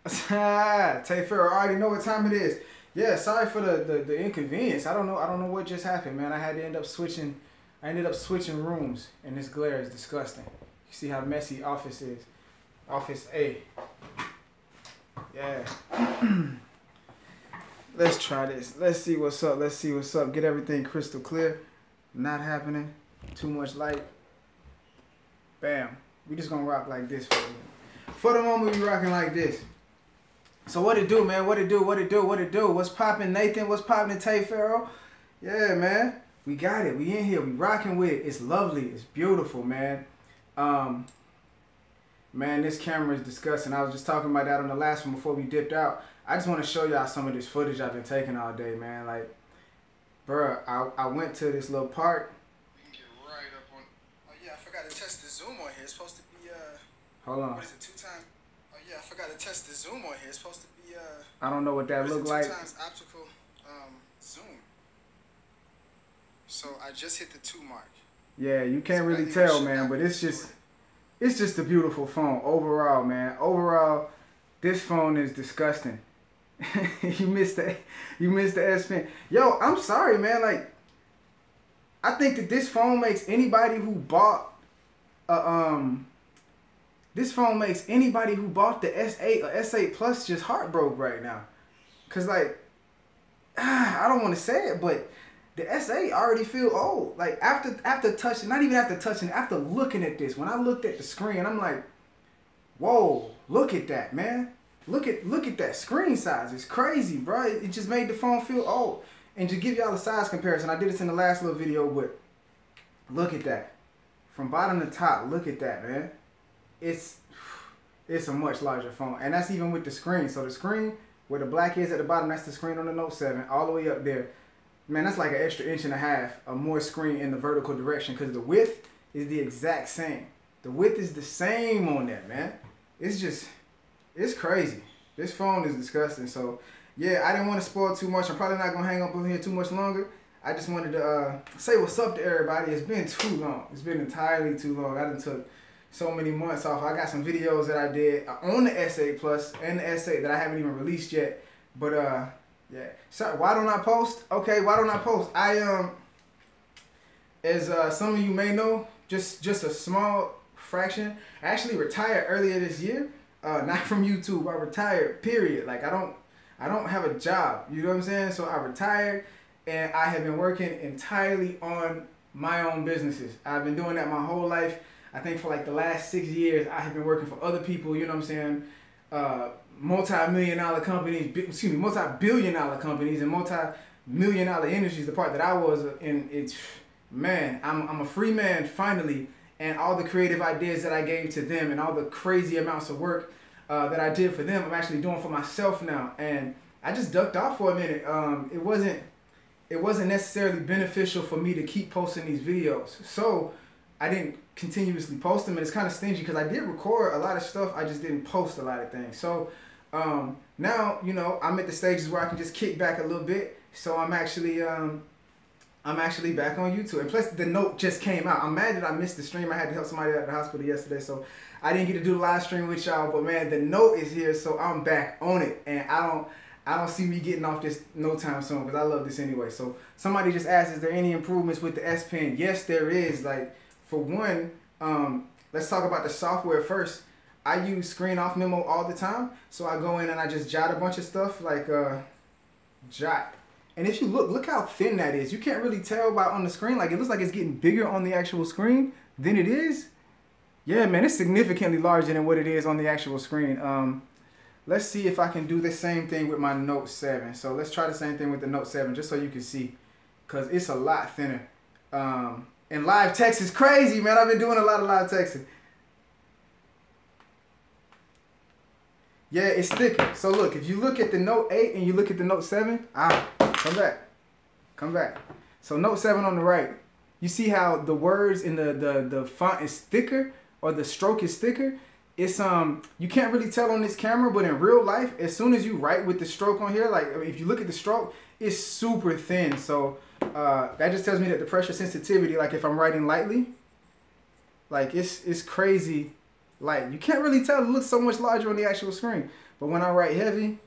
Tay Farrell, I already know what time it is. Yeah, sorry for the inconvenience. I don't know what just happened, man. I had to end up switching. I ended up switching rooms, and this glare is disgusting. You see how messy office is. Office A. Yeah. Let's try this. Let's see what's up. Let's see what's up. Get everything crystal clear. Not happening. Too much light. Bam. We just gonna rock like this for a minute. For the moment, we rocking like this. So what it do, man? What it do? What it do? What it do? What's poppin', Nathan? What's poppin', Tay Farrell? Yeah, man. We got it. We in here. We rocking with it. It's lovely. It's beautiful, man. Man, this camera is disgusting. I was just talking about that on the last one before we dipped out. I just want to show y'all some of this footage I've been taking all day, man. Like, bruh, I went to this little park. We can get right up on. Oh yeah, I forgot to test the zoom on here. It's supposed to be Hold on. What is it? 2 times. Oh yeah, I forgot to test the zoom on here. It's supposed to be I don't know what that look like. 2 times optical zoom. So I just hit the 2 mark. Yeah, you can't really tell, man, but it's just a beautiful phone overall, man. Overall, this phone is disgusting. you missed the S Pen. Yo, I'm sorry, man. Like, I think that this phone makes anybody who bought this phone makes anybody who bought the S8 or S8 Plus just heartbroken right now. Cause like, I don't want to say it, but the S8 already feel old. Like after touching, not even after touching, after looking at this, when I looked at the screen, I'm like, whoa, look at that, man. Look at that screen size. It's crazy, bro. It just made the phone feel old. And to give y'all a size comparison, I did this in the last little video, but look at that. From bottom to top, look at that, man. It's a much larger phone. And that's even with the screen. So the screen, where the black is at the bottom, that's the screen on the Note 7. All the way up there. Man, that's like an extra 1.5 inch of more screen in the vertical direction, because the width is the exact same. The width is the same on that, man. It's crazy. This phone is disgusting. So, yeah, I didn't want to spoil too much. I'm probably not going to hang up on here too much longer. I just wanted to say what's up to everybody. It's been too long. It's been entirely too long. I done took so many months off. I got some videos that I did on the S8 Plus and the S8 that I haven't even released yet. But, yeah. So, why don't I post? Okay, why don't I post? As some of you may know, just a small fraction, I actually retired earlier this year. Not from YouTube. I retired, period. Like, I don't have a job. You know what I'm saying? So I retired, and I have been working entirely on my own businesses. I've been doing that my whole life. I think for like the last 6 years, I have been working for other people. You know what I'm saying? Multi-million-dollar companies, multi-billion-dollar companies, and multi-million-dollar industries. The part that I was in, it's, man, I'm a free man finally. And all the creative ideas that I gave to them and all the crazy amounts of work that I did for them, I'm actually doing for myself now. And I just ducked off for a minute. It wasn't necessarily beneficial for me to keep posting these videos. So I didn't continuously post them. And it's kind of stingy because I did record a lot of stuff. I just didn't post a lot of things. So now, you know, I'm at the stages where I can just kick back a little bit. So I'm actually back on YouTube. And plus, the Note just came out. I'm mad that I missed the stream. I had to help somebody at the hospital yesterday, so I didn't get to do the live stream with y'all. But man, the Note is here, so I'm back on it. And I don't see me getting off this no time soon, because I love this anyway. So somebody just asked, is there any improvements with the S Pen? Yes, there is. Like, for one, let's talk about the software first. I use Screen Off Memo all the time. So I go in and I just jot a bunch of stuff, like jot. And if you look how thin that is. You can't really tell by on the screen. Like, it looks like it's getting bigger on the actual screen than it is. Yeah, man, it's significantly larger than what it is on the actual screen. Let's see if I can do the same thing with my Note 7. So let's try the same thing with the Note 7 just so you can see. Because it's a lot thinner. And live text is crazy, man. I've been doing a lot of live texting. Yeah, it's thicker. So look, if you look at the Note 8 and you look at the Note 7, come back. So Note 7 on the right, you see how the words in the font is thicker, or the stroke is thicker? It's you can't really tell on this camera, but in real life, as soon as you write with the stroke on here, like if you look at the stroke, it's super thin. So that just tells me that the pressure sensitivity, like if I'm writing lightly, like it's crazy. light. You can't really tell. It looks so much larger on the actual screen. But when I write heavy,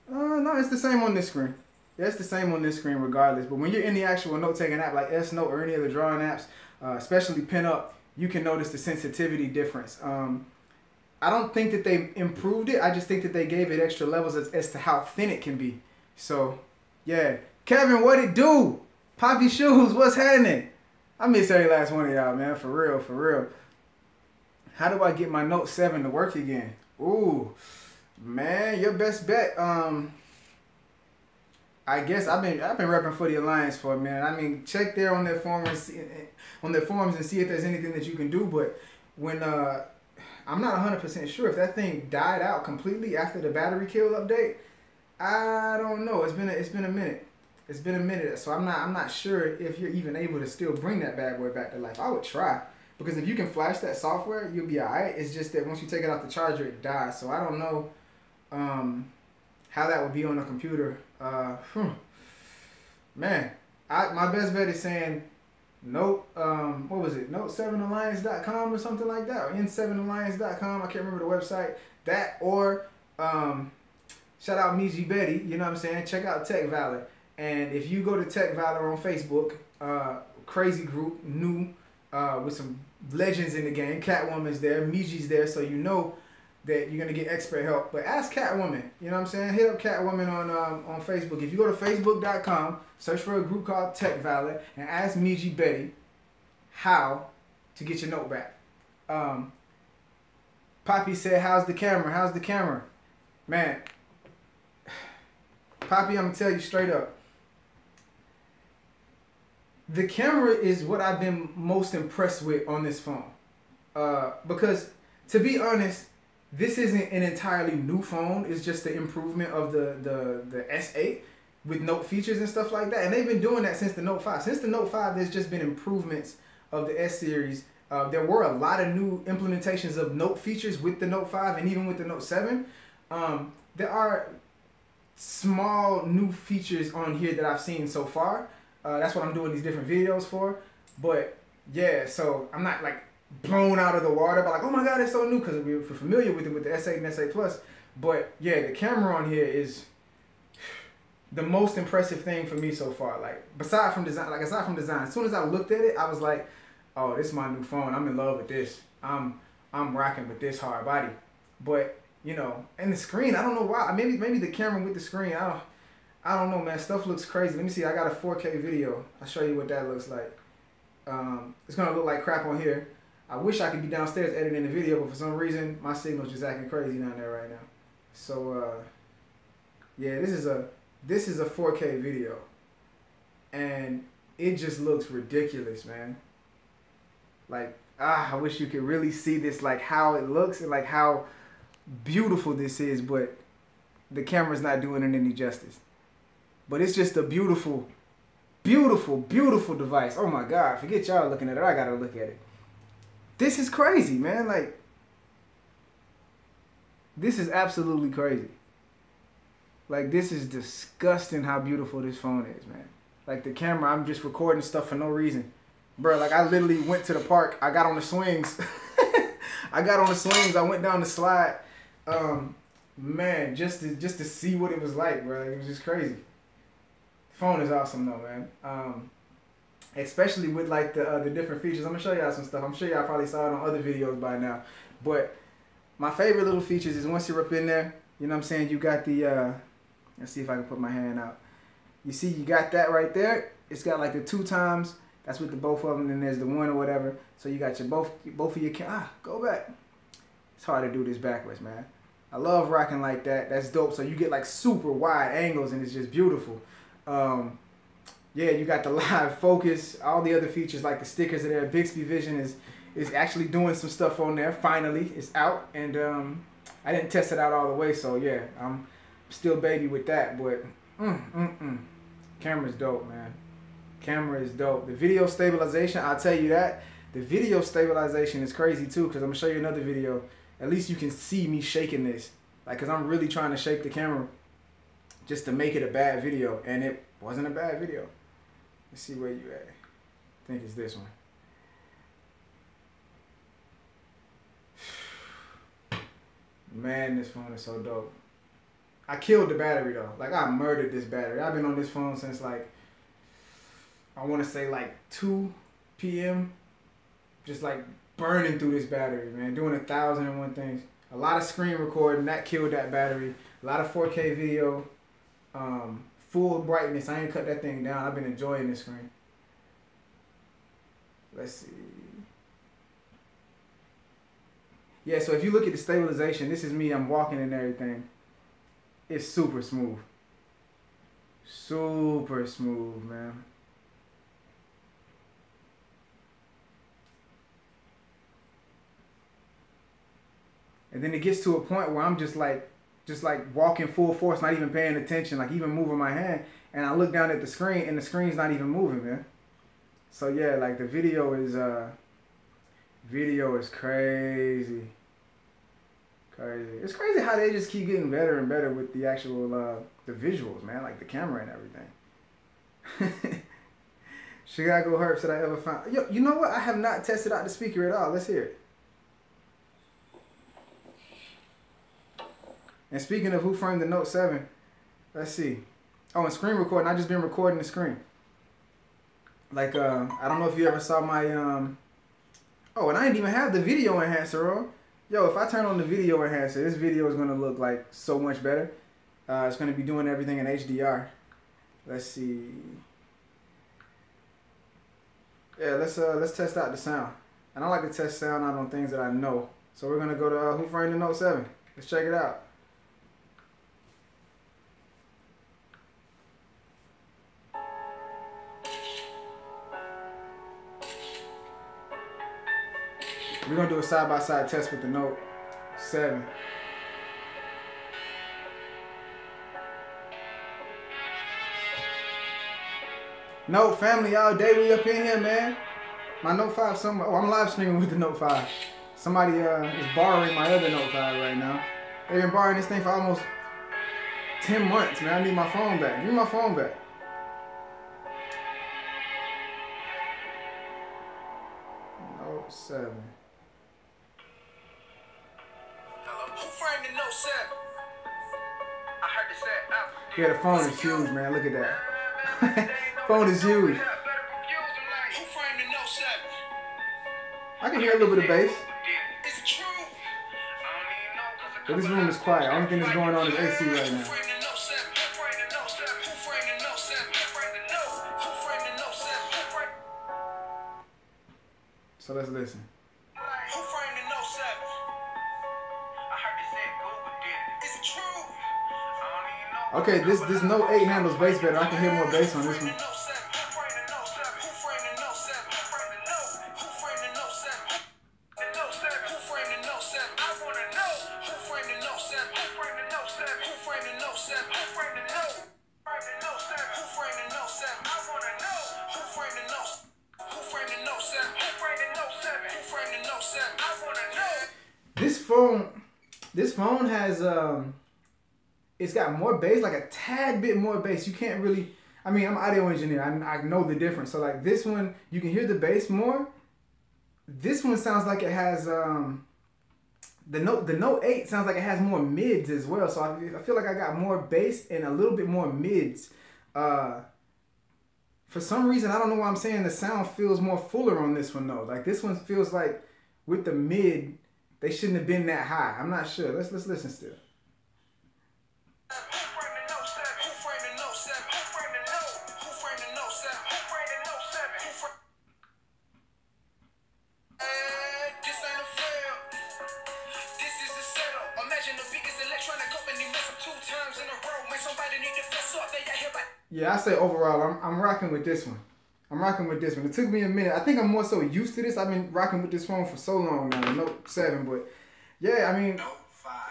no, it's the same on this screen. Yeah, it's the same on this screen regardless. But when you're in the actual note-taking app like S Note or any of the drawing apps, especially Pinup, you can notice the sensitivity difference. I don't think that they improved it. I just think that they gave it extra levels as to how thin it can be. So, yeah. Kevin, what it do? Poppy Shoes, what's happening? I miss every last one of y'all, man. For real, for real. How do I get my Note 7 to work again? Ooh, man, your best bet. I guess I've been repping for the Alliance for a minute. I mean, check there on their forums, and see if there's anything that you can do. But when I'm not 100% sure if that thing died out completely after the battery kill update. I don't know. It's been a minute. It's been a minute, so I'm not sure if you're even able to still bring that bad boy back to life. I would try, because if you can flash that software, you'll be alright. It's just that once you take it off the charger, it dies. So I don't know how that would be on a computer. Man, my best bet is saying Note, what was it? Note7alliance.com or something like that, or N7alliance.com. I can't remember the website. That, or shout out Miji Betty. You know what I'm saying? Check out Tech Valor. And if you go to Tech Valor on Facebook, crazy group, new, with some legends in the game. Catwoman's there, Miji's there, so you know that you're gonna get expert help. But ask Catwoman, you know what I'm saying? Hit up Catwoman on Facebook. If you go to facebook.com, search for a group called Tech Valor, and ask Miji Betty how to get your note back. Poppy said, "How's the camera? How's the camera?" Man, Poppy, I'm gonna tell you straight up. The camera is what I've been most impressed with on this phone. Because, to be honest, this isn't an entirely new phone. It's just the improvement of the S8 with Note features and stuff like that. And they've been doing that since the Note 5. Since the Note 5, there's just been improvements of the S series. There were a lot of new implementations of Note features with the Note 5 and even with the Note 7. There are small new features on here that I've seen so far. That's what I'm doing these different videos for. But yeah, so I'm not like blown out of the water, but like, oh my god, it's so new, because we're familiar with it with the S8 and S8 Plus. But yeah, the camera on here is the most impressive thing for me so far. Like, aside from design, as soon as I looked at it, I was like, oh, this is my new phone. I'm in love with this. I'm rocking with this hard body. But you know, and the screen, I don't know why. Maybe the camera with the screen, I don't know, man. Stuff looks crazy. Let me see. I got a 4K video. I'll show you what that looks like. It's gonna look like crap on here. I wish I could be downstairs editing the video, but for some reason my signal's just acting crazy down there right now. So yeah, this is a 4K video, and it just looks ridiculous, man. Like, I wish you could really see this, like how it looks and like how beautiful this is, but the camera's not doing it any justice. But it's just a beautiful, beautiful, beautiful device. Oh my god, forget y'all looking at it, I gotta look at it. This is crazy, man. Like, this is absolutely crazy. Like, this is disgusting how beautiful this phone is, man. Like, the camera, I'm just recording stuff for no reason. Bro, like, I literally went to the park, I got on the swings. I went down the slide. Man, just to see what it was like, bro. Like, it was just crazy. The phone is awesome though, man. Especially with like the different features. I'm gonna show y'all some stuff. I'm sure y'all probably saw it on other videos by now. But my favorite little features is once you're up in there, you know what I'm saying, you got the let's see if I can put my hand out. You see, you got that right there. It's got like the 2 times. That's with the both of them. Then there's the 1 or whatever. So you got your both of your go back. It's hard to do this backwards, man. I love rocking like that. That's dope. So you get like super wide angles and it's just beautiful. Yeah, you got the live focus, all the other features like the stickers are there. Bixby Vision is actually doing some stuff on there. Finally, it's out, and I didn't test it out all the way, so yeah, I'm still baby with that. But camera's dope, man. Camera is dope. The video stabilization, I'll tell you that. The video stabilization is crazy too, because I'm gonna show you another video. At least you can see me shaking this, like, because I'm really trying to shake the camera just to make it a bad video, and it wasn't a bad video. Let's see where you at. I think it's this one. Man, this phone is so dope. I killed the battery though. Like I murdered this battery. I've been on this phone since like, I want to say like 2 p.m. Just like burning through this battery, man. Doing 1,001 things. A lot of screen recording. That killed that battery. A lot of 4K video. Full brightness. I ain't cut that thing down. I've been enjoying this screen. Let's see. Yeah, so if you look at the stabilization, this is me. I'm walking and everything. It's super smooth. Super smooth, man. And then it gets to a point where I'm just like walking full force, not even paying attention, like even moving my hand. And I look down at the screen and the screen's not even moving, man. So yeah, like the video is crazy. Crazy. It's crazy how they just keep getting better and better with the actual, the visuals, man, like the camera and everything. Chicago Herbs that I ever found. Yo, you know what? I have not tested out the speaker at all. Let's hear it. And speaking of who framed the Note 7, let's see. Oh, and screen recording. I just been recording the screen. Like, I don't know if you ever saw my, oh, and I didn't even have the video enhancer on. Yo, if I turn on the video enhancer, this video is going to look like so much better. It's going to be doing everything in HDR. Let's see. Yeah, let's test out the sound. And I like to test sound out on things that I know. So we're going to go to Who Framed the Note 7. Let's check it out. We're going to do a side-by-side test with the Note 7. Note family, all day we up in here, man. My Note 5, oh, I'm live streaming with the Note 5. Somebody is borrowing my other Note 5 right now. They've been borrowing this thing for almost 10 months, man. I need my phone back. Give me my phone back. Note 7. Yeah, the phone is huge, man. Look at that. Phone is huge. I can hear a little bit of bass. But this room is quiet. Only thing that's going on is AC right now. So let's listen. Okay, this Note 8 handles bass better. I can hear more bass on this one. This phone has it's got more bass, like a tad bit more bass. You can't really, I mean, I'm an audio engineer. I know the difference. So like this one, you can hear the bass more. This one sounds like it has, the Note 8 sounds like it has more mids as well. So I feel like I got more bass and a little bit more mids. For some reason, I don't know why I'm saying the sound feels more fuller on this one though. Like this one feels like with the mid, they shouldn't have been that high. I'm not sure. Let's listen still. Yeah, I say overall, I'm rocking with this one. I'm rocking with this one. It took me a minute. I think I'm more so used to this. I've been rocking with this phone for so long now, the Note 7. But yeah, I mean,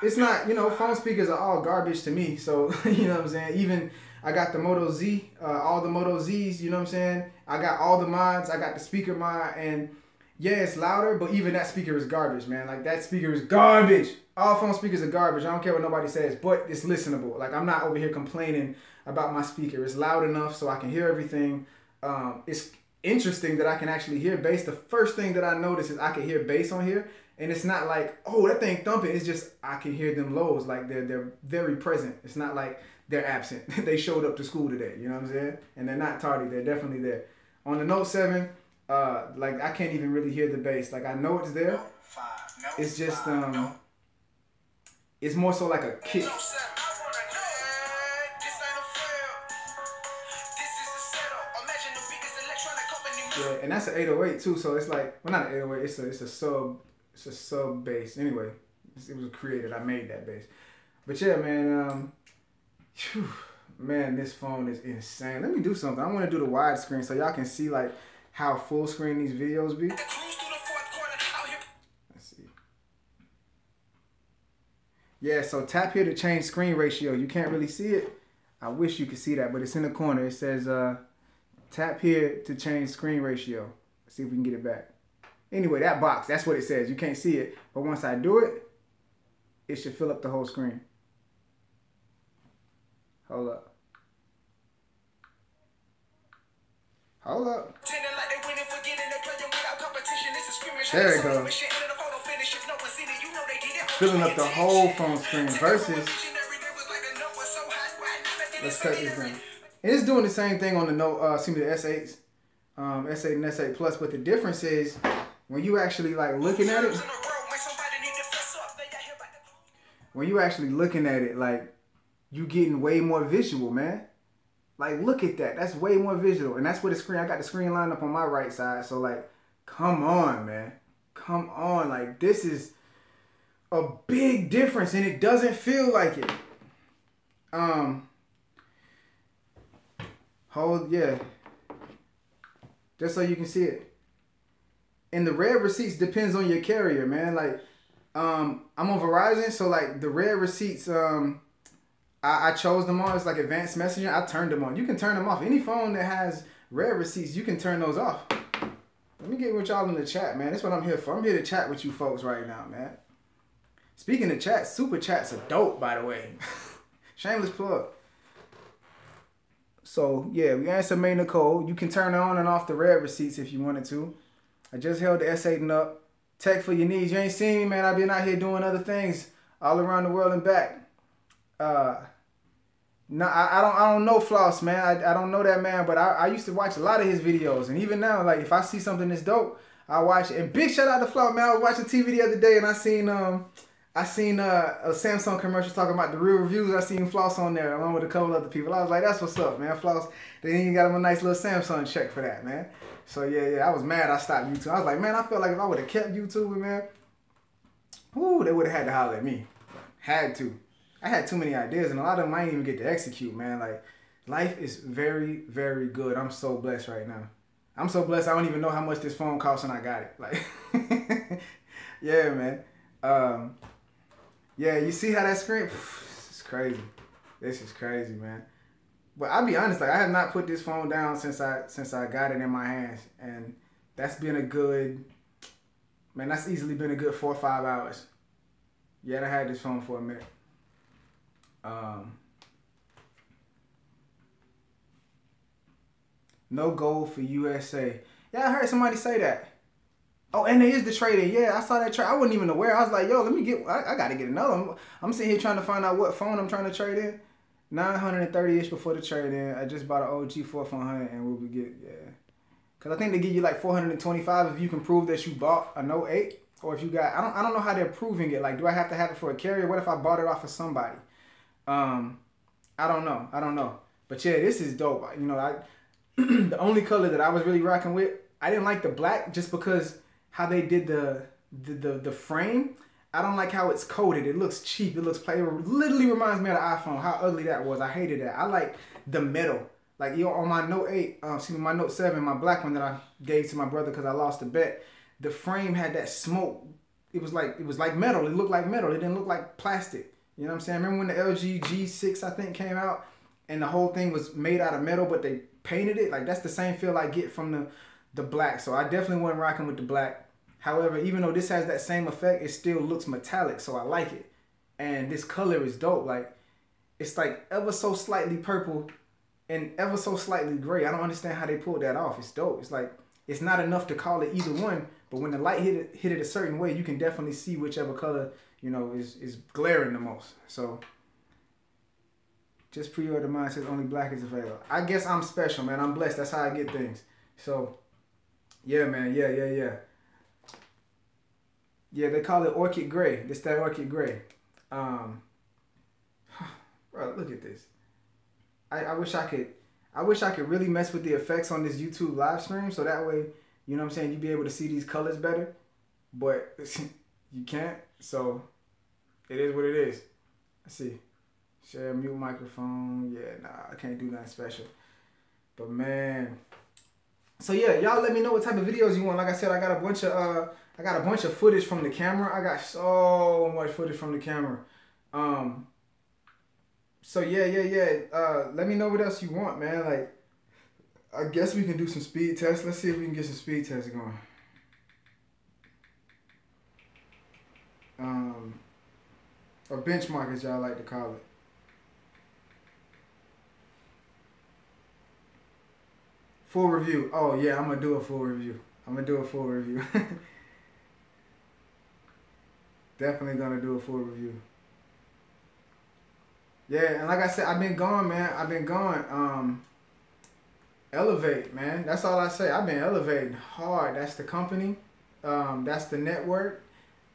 it's not, you know, phone speakers are all garbage to me. So, you know what I'm saying? Even I got the Moto Z, all the Moto Zs, you know what I'm saying? I got all the mods. I got the speaker mod. And yeah, it's louder, but even that speaker is garbage, man. Like that speaker is garbage. All phone speakers are garbage. I don't care what nobody says, but it's listenable. Like I'm not over here complaining about my speaker. It's loud enough so I can hear everything. It's interesting that I can actually hear bass. The first thing that I noticed is I can hear bass on here, And it's not like, oh, that thing thumping. It's just, I can hear them lows. Like, they're very present. It's not like they're absent. They showed up to school today. You know what I'm saying? And they're not tardy. They're definitely there. On the Note 7, like, I can't even really hear the bass. Like, I know it's there. It's just, it's more so like a kick. Yeah, and that's an 808 too, so it's like, well, not an 808, it's a sub bass. Anyway, it was created. I made that bass. But yeah, man, man, this phone is insane. Let me do something. I want to do the widescreen so y'all can see like how full screen these videos be. Let's see. Yeah, so tap here to change screen ratio. You can't really see it. I wish you could see that, but it's in the corner. It says tap here to change screen ratio. Let's see if we can get it back. Anyway, that box, that's what it says. You can't see it, but once I do it, it should fill up the whole screen. Hold up. Hold up. There it goes. Filling up the whole phone screen versus, let's cut this down. And it's doing the same thing on the Note, the S8s, S8 and S8 Plus, but the difference is when you actually like looking at it, like you getting way more visual, man. Like look at that, that's way more visual, and that's where the screen. I got the screen lined up on my right side, so like, come on, man, come on, like this is a big difference, and it doesn't feel like it. Hold, yeah. Just so you can see it. And the red receipts depends on your carrier, man. Like, I'm on Verizon, so like the red receipts, I chose them on. It's like advanced messaging. I turned them on. You can turn them off. Any phone that has red receipts, you can turn those off. Let me get with y'all in the chat, man. That's what I'm here for. I'm here to chat with you folks right now, man. Speaking of chat, super chats are dope, by the way. Shameless plug. So, yeah, we answered main Nicole. You can turn on and off the red receipts if you wanted to. I just held the S8 up. Tech for your needs. You ain't seen me, man. I've been out here doing other things all around the world and back. No, I don't know Floss, man. I don't know that man, but I used to watch a lot of his videos. And even now, like, if I see something that's dope, I watch it. And big shout out to Floss, man. I was watching TV the other day, and I seen a Samsung commercial talking about the real reviews. I seen Floss on there along with a couple other people. I was like, that's what's up, man. Floss, they even got him a nice little Samsung check for that, man. So yeah, I was mad I stopped YouTube. I was like, man, I felt like if I would have kept YouTubing, man, whoo, they would have had to holler at me. Had to. I had too many ideas, and a lot of them I didn't even get to execute, man. Like, life is very, very good. I'm so blessed right now. I'm so blessed I don't even know how much this phone costs and I got it. Like, yeah, man. Yeah, you see how that screen? This is crazy. This is crazy, man. But I'll be honest, like I have not put this phone down since I got it in my hands, and that's been a good, man. That's easily been a good 4 or 5 hours. Yeah, I had this phone for a minute. No gold for USA. Yeah, I heard somebody say that. Oh, and there is the trade-in. Yeah, I saw that trade. I wasn't even aware. I was like, yo, let me get, I got to get another one. I'm sitting here trying to find out what phone I'm trying to trade in. 930-ish before the trade-in. I just bought an OG 4400 and we'll be good. Yeah. Because I think they give you like 425 if you can prove that you bought a Note 8. Or if you got, I don't know how they're proving it. Like, do I have to have it for a carrier? What if I bought it off of somebody? I don't know. But yeah, this is dope. You know, the only color that I was really rocking with, I didn't like the black just because how they did the frame. I don't like how it's coated. It looks cheap. It looks plain. It literally reminds me of the iPhone. How ugly that was. I hated that. I like the metal. Like, yo, on my Note 8, my Note 7, my black one that I gave to my brother because I lost a bet. The frame had that smoke. It was like metal. It looked like metal. It didn't look like plastic. You know what I'm saying? Remember when the LG G6 I think came out and the whole thing was made out of metal, but they painted it? Like, that's the same feel I get from the black. So I definitely wasn't rocking with the black. However, even though this has that same effect, it still looks metallic, so I like it. And this color is dope. Like, it's like ever so slightly purple and ever so slightly gray. I don't understand how they pulled that off. It's dope. It's like, it's not enough to call it either one. But when the light hit it a certain way, you can definitely see whichever color, you know, is glaring the most. So just pre-order mine, says only black is available. I guess I'm special, man. I'm blessed. That's how I get things. So yeah, man. Yeah. Yeah, they call it orchid gray. It's that orchid gray. Bro, look at this. I wish I could really mess with the effects on this YouTube live stream, so that way, you know what I'm saying, you'd be able to see these colors better. But you can't, so it is what it is. Let's see. Share mute microphone. Yeah, nah, I can't do nothing special. But man. So yeah, y'all let me know what type of videos you want. Like I said, I got a bunch of footage from the camera. I got so much footage from the camera. So yeah. Let me know what else you want, man. Like, I guess we can do some speed tests. Let's see if we can get some speed tests going. Or benchmark, as y'all like to call it. Full review. Oh yeah, I'm gonna do a full review. Definitely gonna do a full review. Yeah, and like I said, I've been gone, man. Elevate, man. That's all I say. I've been elevating hard. That's the company. That's the network.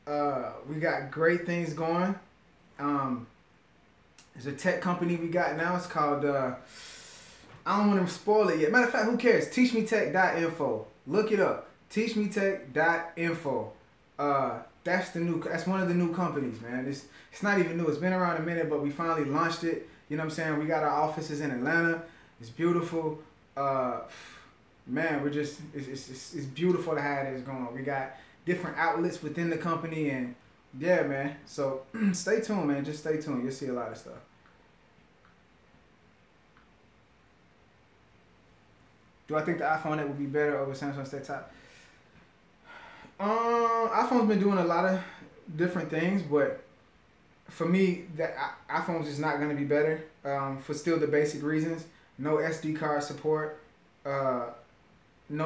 We got great things going. There's a tech company we got now. It's called, I don't want to spoil it yet. Matter of fact, who cares? TeachMeTech.info. Look it up. TeachMeTech.info. That's one of the new companies, man. It's not even new. It's been around a minute, but we finally launched it. You know what I'm saying? We got our offices in Atlanta. It's beautiful. Man, it's beautiful to have this going. We got different outlets within the company, and yeah, man. So stay tuned, man. Just stay tuned. You'll see a lot of stuff. Do I think the iPhone 8 would be better over Samsung Stay Top? iPhone's been doing a lot of different things, but for me, iPhone's just not going to be better for still the basic reasons. No SD card support, no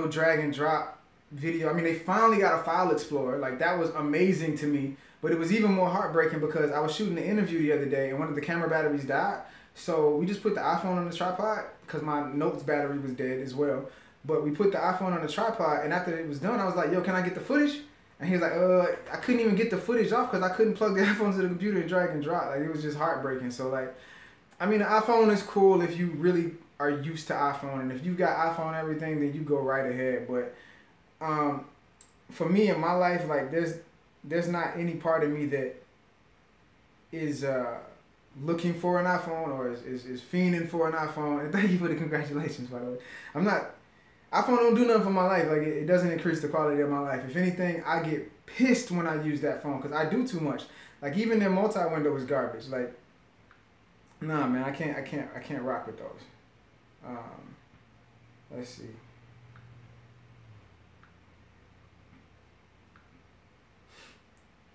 drag and drop video. I mean, they finally got a file explorer. Like, that was amazing to me, but it was even more heartbreaking because I was shooting an interview the other day and one of the camera batteries died. So we just put the iPhone on the tripod because my Notes battery was dead as well. But we put the iPhone on the tripod, and after it was done, I was like, yo, can I get the footage? And he was like, I couldn't even get the footage off because I couldn't plug the iPhone to the computer and drag and drop. Like, it was just heartbreaking. So, like, I mean, the iPhone is cool if you really are used to iPhone. And if you've got iPhone everything, then you go right ahead. But for me in my life, like, there's not any part of me that is looking for an iPhone or is fiending for an iPhone. And thank you for the congratulations, by the way. iPhone don't do nothing for my life. Like, it doesn't increase the quality of my life. If anything, I get pissed when I use that phone because I do too much. Like, even their multi-window is garbage. Like, nah, man, I can't rock with those. Let's see.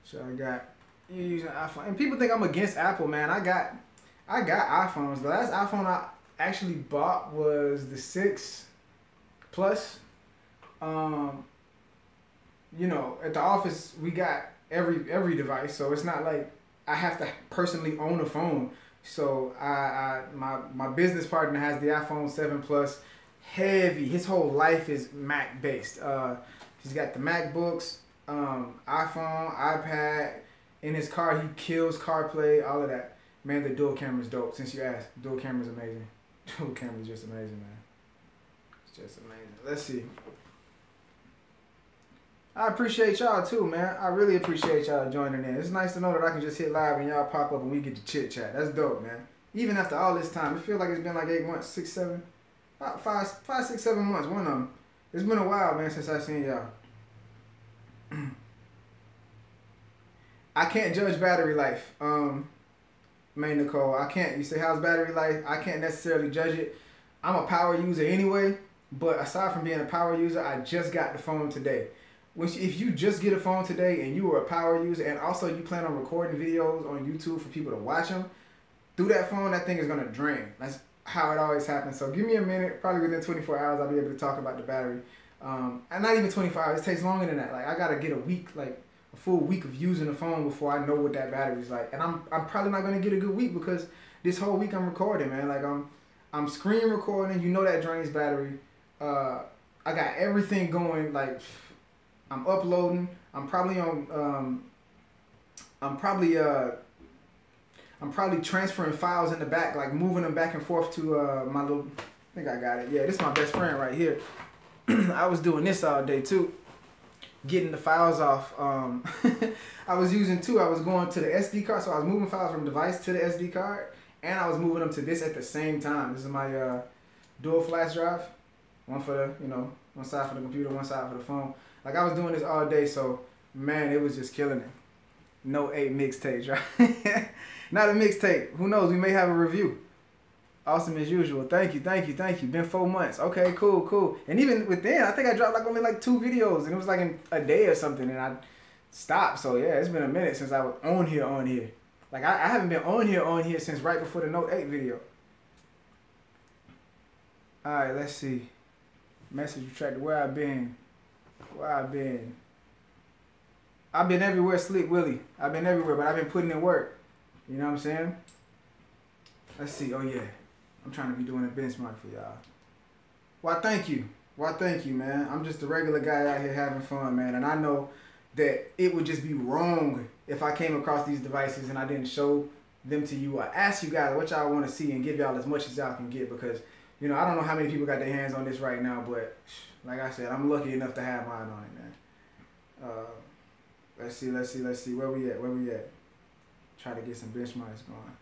So I got you using iPhone, and people think I'm against Apple, man. I got iPhones. The last iPhone I actually bought was the 6 Plus. You know, at the office we got every device, so it's not like I have to personally own a phone. So my business partner has the iPhone 7 Plus, heavy. His whole life is Mac based. He's got the MacBooks, iPhone, iPad. In his car, he kills CarPlay, all of that. Man, the dual camera's dope. Since you asked, dual camera's amazing. Dual camera's just amazing, man. It's just amazing. Let's see. I appreciate y'all too, man. I really appreciate y'all joining in. It's nice to know that I can just hit live and y'all pop up and we get to chit chat. That's dope, man. Even after all this time, it feels like it's been like 8 months, 6, 7, 5, 6, 7 months. One of them. It's been a while, man, since I've seen y'all. I can't judge battery life. Man, Nicole, I can't. You say, how's battery life? I can't necessarily judge it. I'm a power user anyway, but aside from being a power user, I just got the phone today. If you just get a phone today and you are a power user and also you plan on recording videos on YouTube for people to watch them, through that phone, that thing is going to drain. That's how it always happens. So give me a minute. Probably within 24 hours, I'll be able to talk about the battery. And not even 24 hours. It takes longer than that. Like I gotta get a week, like a full week of using the phone before I know what that battery's like. And I'm probably not gonna get a good week because this whole week I'm recording, man. Like I'm screen recording. You know that drains battery. I got everything going. Like I'm uploading. I'm probably on. I'm probably transferring files in the back, like moving them back and forth to my little. I think I got it. Yeah, this is my best friend right here. I was doing this all day too, getting the files off. I was using two. I was going to the SD card, so I was moving files from device to the SD card, and I was moving them to this at the same time. This is my dual flash drive, one for the one side for the computer, one side for the phone. Like I was doing this all day, so man, it was just killing it. No 8 mixtapes, right? Not a mixtape. Who knows? We may have a review. Awesome as usual. Thank you. Been 4 months. Okay, cool. And even within, I think I dropped like only like 2 videos, and it was like in a day or something, and I stopped. So yeah, it's been a minute since I was on here. Like I haven't been on here since right before the Note 8 video. All right, let's see. Message retracted. Where I've been. I've been everywhere, Slick Willie. I've been everywhere, but I've been putting in work. You know what I'm saying? Let's see. Oh yeah. I'm trying to be doing a benchmark for y'all. Why thank you, man. I'm just a regular guy out here having fun, man. And I know that it would just be wrong if I came across these devices and I didn't show them to you or ask you guys what y'all want to see and give y'all as much as y'all can get, because, I don't know how many people got their hands on this right now, but like I said, I'm lucky enough to have mine on it, man. Let's see. Where we at? Try to get some benchmarks going.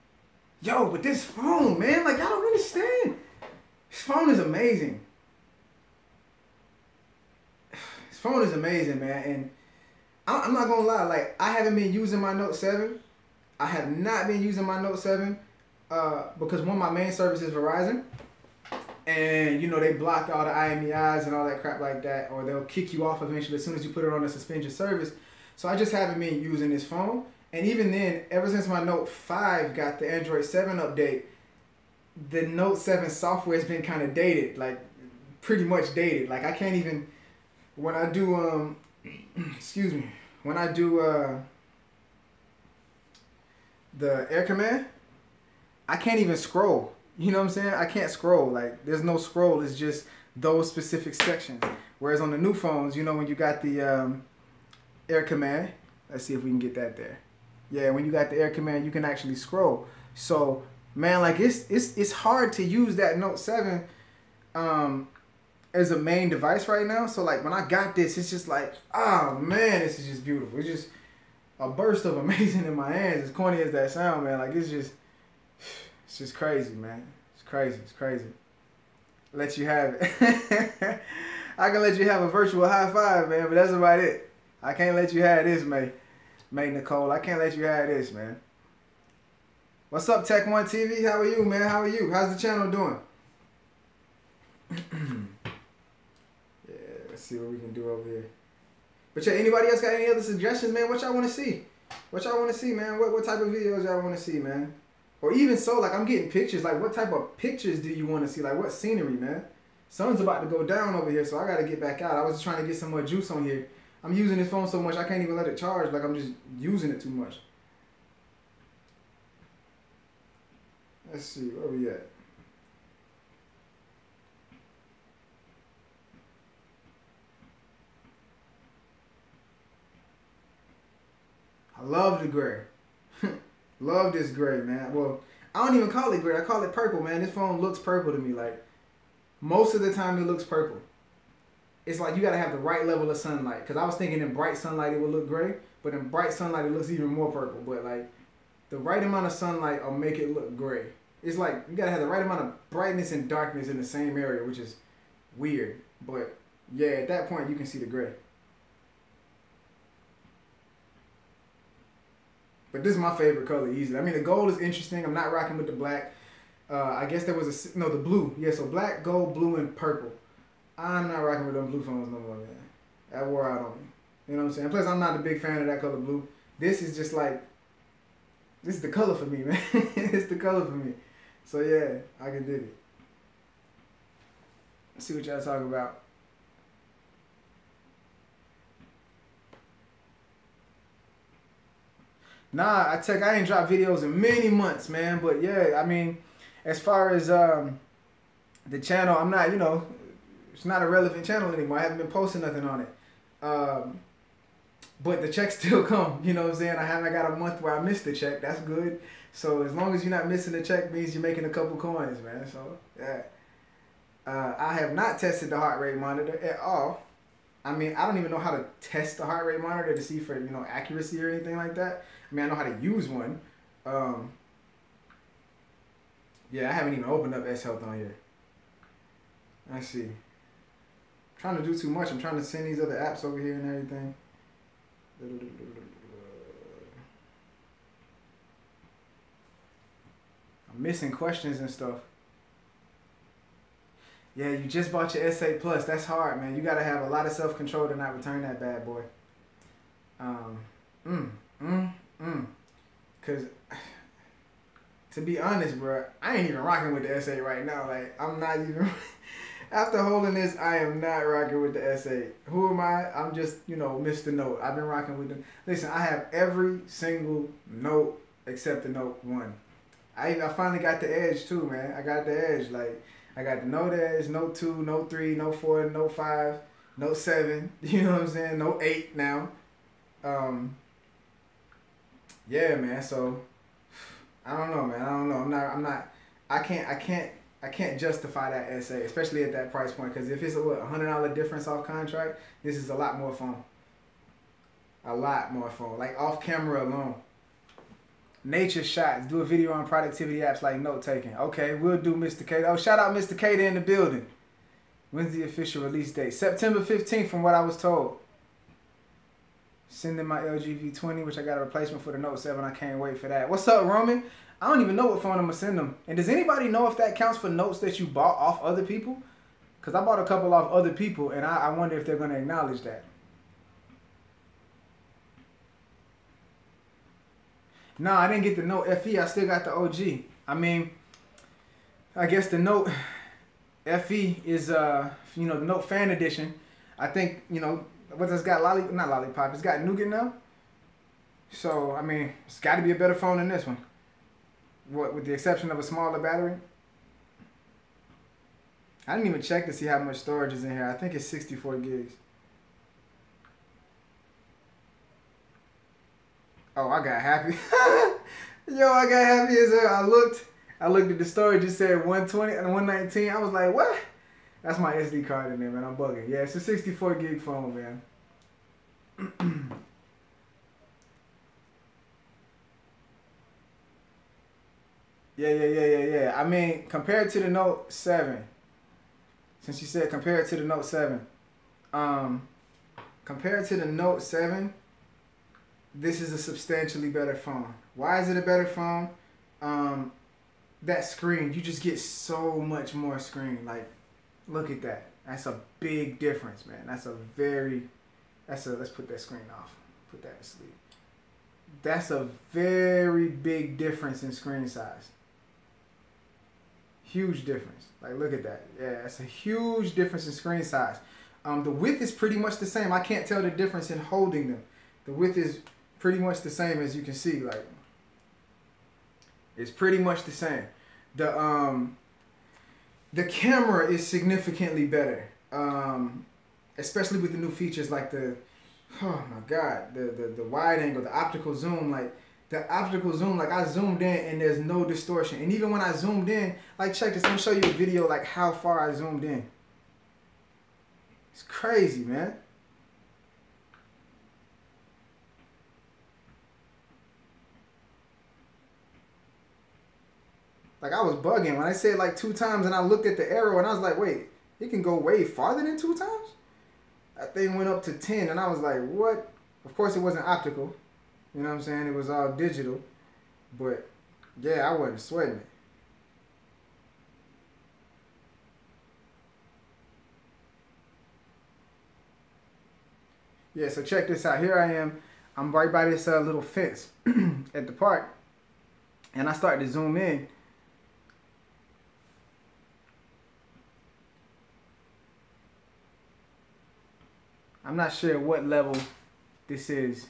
Yo, but this phone, man, like, I don't understand. This phone is amazing. This phone is amazing, man. And I'm not going to lie. Like, I haven't been using my Note 7. I have not been using my Note 7 because one of my main service is Verizon. And, they block all the IMEIs and all that crap like that. Or they'll kick you off eventually as soon as you put it on a suspension service. So I just haven't been using this phone. And even then, ever since my Note 5 got the Android 7 update, the Note 7 software has been kind of dated, like pretty much dated. Like I can't even, when I do, the Air Command, I can't even scroll. You know what I'm saying? I can't scroll. Like there's no scroll. It's just those specific sections. Whereas on the new phones, when you got the Air Command, let's see if we can get that there. Yeah, when you got the Air Command, you can actually scroll. So, man, like it's hard to use that Note 7 as a main device right now. So, like, when I got this, it's just like, oh, man, this is just beautiful. It's just a burst of amazing in my hands. As corny as that sound, man, like, it's just crazy, man. It's crazy. Let you have it. I can let you have a virtual high five, man, but that's about it. I can't let you have this, man. May Nicole, I can't let you have this, man. What's up, Tech One TV? How are you, man? How are you? How's the channel doing? Yeah, let's see what we can do over here. But yeah, anybody else got any other suggestions, man? What y'all want to see? Man? What type of videos y'all want to see, man? Or even so, like, I'm getting pictures. Like, what type of pictures do you want to see? Like, what scenery, man? Sun's about to go down over here, so I got to get back out. I was trying to get some more juice on here. I'm using this phone so much I can't even let it charge. Like I'm just using it too much. Let's see, where we at? I love the gray. Love this gray, man. Well, I don't even call it gray. I call it purple, man. This phone looks purple to me. Like most of the time it looks purple. It's like you gotta have the right level of sunlight. Cause I was thinking in bright sunlight it would look gray, but in bright sunlight it looks even more purple. But like the right amount of sunlight will make it look gray. It's like you gotta have the right amount of brightness and darkness in the same area, which is weird. But yeah, at that point you can see the gray. But this is my favorite color easily. I mean the gold is interesting. I'm not rocking with the black. I guess there was the blue. Yeah, so black, gold, blue, and purple. I'm not rocking with them blue phones no more, man. That wore out on me. You know what I'm saying? Plus, I'm not a big fan of that color blue. This is just like, this is the color for me, man. It's the color for me. So, yeah, I can dig it. Let's see what y'all talking about. Nah, I ain't dropped videos in many months, man. But yeah, I mean, as far as the channel, I'm not, it's not a relevant channel anymore. I haven't been posting nothing on it. But the checks still come, you know what I'm saying? I haven't got a month where I missed the check. That's good. So as long as you're not missing the check means you're making a couple coins, man. So yeah. I have not tested the heart rate monitor at all. I mean, I don't even know how to test the heart rate monitor to see for, accuracy or anything like that. I mean, I know how to use one. Yeah, I haven't even opened up S Health on here. Let's see. I'm trying to do too much. I'm trying to send these other apps over here and everything. I'm missing questions and stuff. Yeah, you just bought your S8 Plus. That's hard, man. You gotta have a lot of self-control to not return that bad boy. Cause to be honest, bro, I ain't even rocking with the S8 right now. Like, I'm not even. After holding this, I am not rocking with the S8. Who am I? I'm just, Mr. Note. I've been rocking with them. Listen, I have every single Note except the Note 1. I finally got the Edge too, man. I got the Edge. Like, I got the Note Edge, Note 2, Note 3, Note 4, Note 5, Note 7. You know what I'm saying? Note 8 now. Yeah, man. So I don't know, man. I don't know. I can't justify that essay, especially at that price point. Because if it's a $100 difference off contract, this is a lot more fun. A lot more fun. Like off camera alone. Nature shots. Do a video on productivity apps like note taking. Okay, we'll do Mr. K. Oh, shout out Mr. K in the building. When's the official release date? September 15th from what I was told. Sending my LG V20, which I got a replacement for the Note 7. I can't wait for that. What's up, Roman? I don't even know what phone I'm going to send them. And does anybody know if that counts for notes that you bought off other people? Because I bought a couple off other people, and I wonder if they're going to acknowledge that. No, I didn't get the Note FE. I still got the OG. I mean, I guess the Note FE is, the Note Fan Edition. I think, what does it got? Not Lollipop. It's got Nougat now. So, I mean, it's got to be a better phone than this one. What, with the exception of a smaller battery? I didn't even check to see how much storage is in here. I think it's 64 gigs. Oh, I got happy. Yo, I got happy as hell. I looked at the storage. It said 120 and 119. I was like, what? That's my SD card in there, man. I'm bugging. Yeah, it's a 64 gig phone, man. Yeah. I mean, compared to the Note 7, since you said compared to the Note 7, compared to the Note 7, this is a substantially better phone. Why is it a better phone? That screen, you just get so much more screen. Like, look at that. That's a big difference, man. Let's put that screen off. Put that to sleep. That's a very big difference in screen size. Huge difference. Like, look at that. Yeah, it's a huge difference in screen size. The width is pretty much the same. I can't tell the difference in holding them. The width is pretty much the same, as you can see. Like, it's pretty much the same. The camera is significantly better. Especially with the new features like the, oh my God, the wide angle, the optical zoom. Like, the optical zoom, like, I zoomed in and there's no distortion. And even when I zoomed in, like, check this, let me show you a video like how far I zoomed in. It's crazy, man. Like, I was bugging when I said like 2 times, and I looked at the arrow and I was like, wait, it can go way farther than 2 times? That thing went up to 10 and I was like, what? Of course it wasn't optical. You know what I'm saying? It was all digital. But yeah, I wasn't sweating it. Yeah, so check this out. Here I am. I'm right by this little fence at the park. And I started to zoom in. I'm not sure what level this is.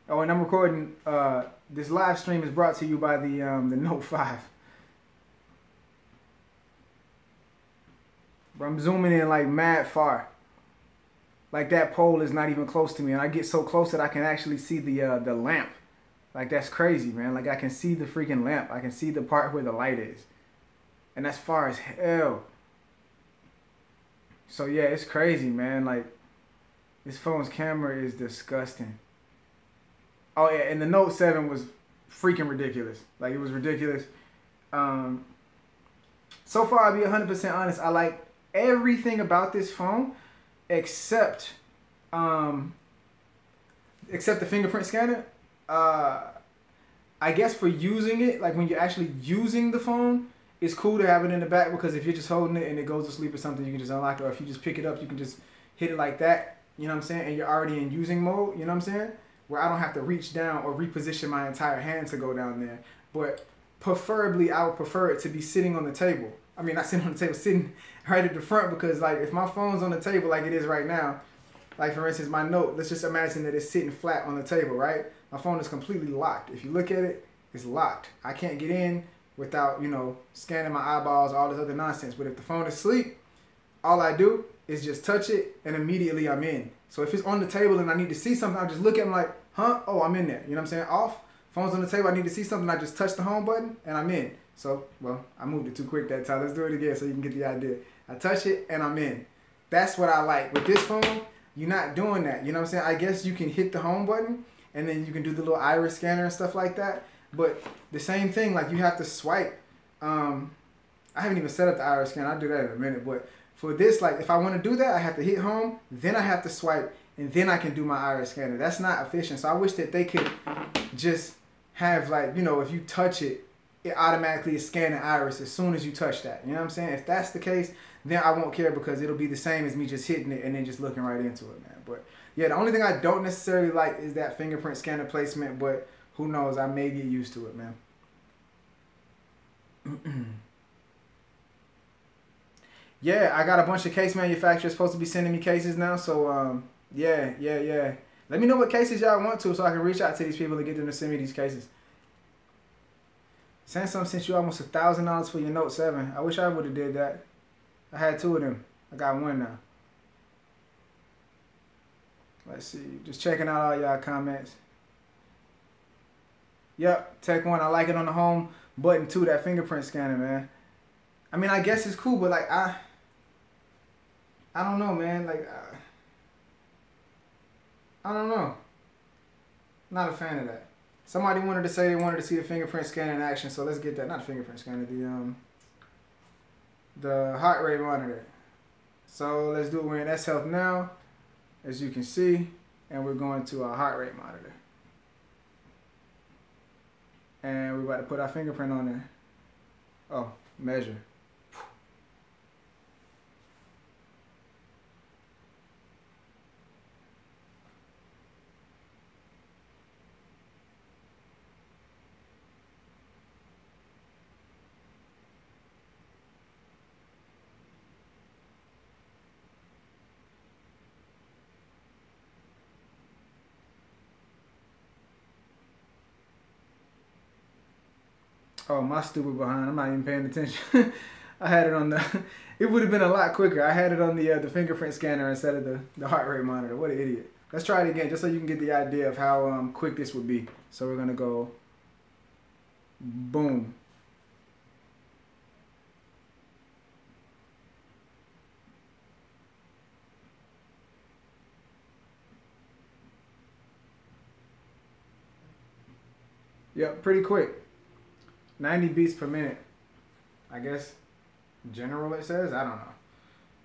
Oh, and I'm recording. This live stream is brought to you by the Note 5. But I'm zooming in like mad far. Like that pole is not even close to me, and I get so close that I can actually see the lamp. Like that's crazy, man. Like I can see the freaking lamp. I can see the part where the light is, and that's far as hell. So yeah, it's crazy, man. Like this phone's camera is disgusting. Oh yeah, and the Note 7 was freaking ridiculous. Like it was ridiculous. So far, I'll be 100% honest. I like everything about this phone except the fingerprint scanner. I guess for using it, like when you're actually using the phone, it's cool to have it in the back, because if you're just holding it and it goes to sleep or something, you can just unlock it. Or if you just pick it up, you can just hit it like that. You know what I'm saying? And you're already in using mode. You know what I'm saying? Where I don't have to reach down or reposition my entire hand to go down there. But preferably, I would prefer it to be sitting on the table. I mean, not sitting on the table, sitting right at the front, because like if my phone's on the table like it is right now, like for instance, my Note, let's just imagine that it's sitting flat on the table, right? My phone is completely locked. If you look at it, it's locked. I can't get in without, you know, scanning my eyeballs, all this other nonsense. But if the phone is asleep, all I do is just touch it and immediately I'm in. So if it's on the table and I need to see something, I just look at it and I'm like, huh? Oh, I'm in there. You know what I'm saying? Off. Phone's on the table, I need to see something, I just touch the home button and I'm in. So, well, I moved it too quick that time. Let's do it again so you can get the idea. I touch it and I'm in. That's what I like. With this phone, you're not doing that. You know what I'm saying? I guess you can hit the home button and then you can do the little iris scanner and stuff like that. But the same thing, like you have to swipe. I haven't even set up the iris scanner. I'll do that in a minute. But for this, like if I want to do that, I have to hit home, then I have to swipe, and then I can do my iris scanner. That's not efficient. So I wish that they could just have, like, you know, if you touch it, it automatically is scanning iris as soon as you touch that. You know what I'm saying? If that's the case, then I won't care, because it'll be the same as me just hitting it and then just looking right into it, man. But yeah, the only thing I don't necessarily like is that fingerprint scanner placement, but who knows? I may get used to it, man. Yeah, I got a bunch of case manufacturers supposed to be sending me cases now, so yeah. Let me know what cases y'all want to, so I can reach out to these people and get them to send me these cases. Samsung sent you almost $1,000 for your Note 7. I wish I would have did that. I had 2 of them. I got 1 now. Let's see. Just checking out all y'all comments. Yep, Tech 1. I like it on the home button too, that fingerprint scanner, man. I mean, I guess it's cool, but like I don't know, man. Like I don't know. Not a fan of that. Somebody wanted to say they wanted to see the fingerprint scanner in action, so let's get that. Not the fingerprint scanner, the heart rate monitor. So let's do it. We're in S Health now, as you can see, and we're going to our heart rate monitor. And we're about to put our fingerprint on there. Oh, measure. Oh, my stupid behind. I'm not even paying attention. I had it on the... It would have been a lot quicker. I had it on the fingerprint scanner instead of the heart rate monitor. What an idiot. Let's try it again just so you can get the idea of how quick this would be. So we're going to go... Boom. Yep, pretty quick. 90 beats per minute. I guess general it says. I don't know.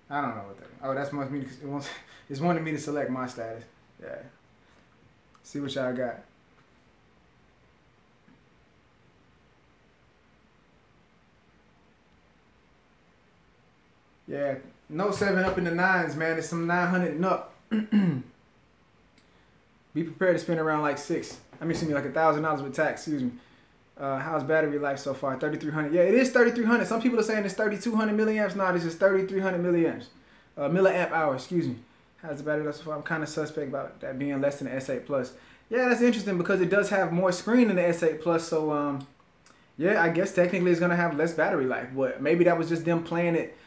I don't know what that is. Oh, that's wants me to, it's wanting me to select my status. Yeah. See what y'all got. Yeah, Note 7 up in the 9s, man. It's some 900 and up. Be prepared to spend around like $6. I mean, excuse me, like $1,000 with tax. Excuse me. How's battery life so far? 3,300. Yeah, it is 3,300. Some people are saying it's 3,200 milliamps. No, this is 3,300 milliamps. Milliamp hour, excuse me. How's the battery life so far? I'm kind of suspect about that being less than an S8 Plus. Yeah, that's interesting because it does have more screen than the S8 Plus. So yeah, I guess technically it's gonna have less battery life. But maybe that was just them playing it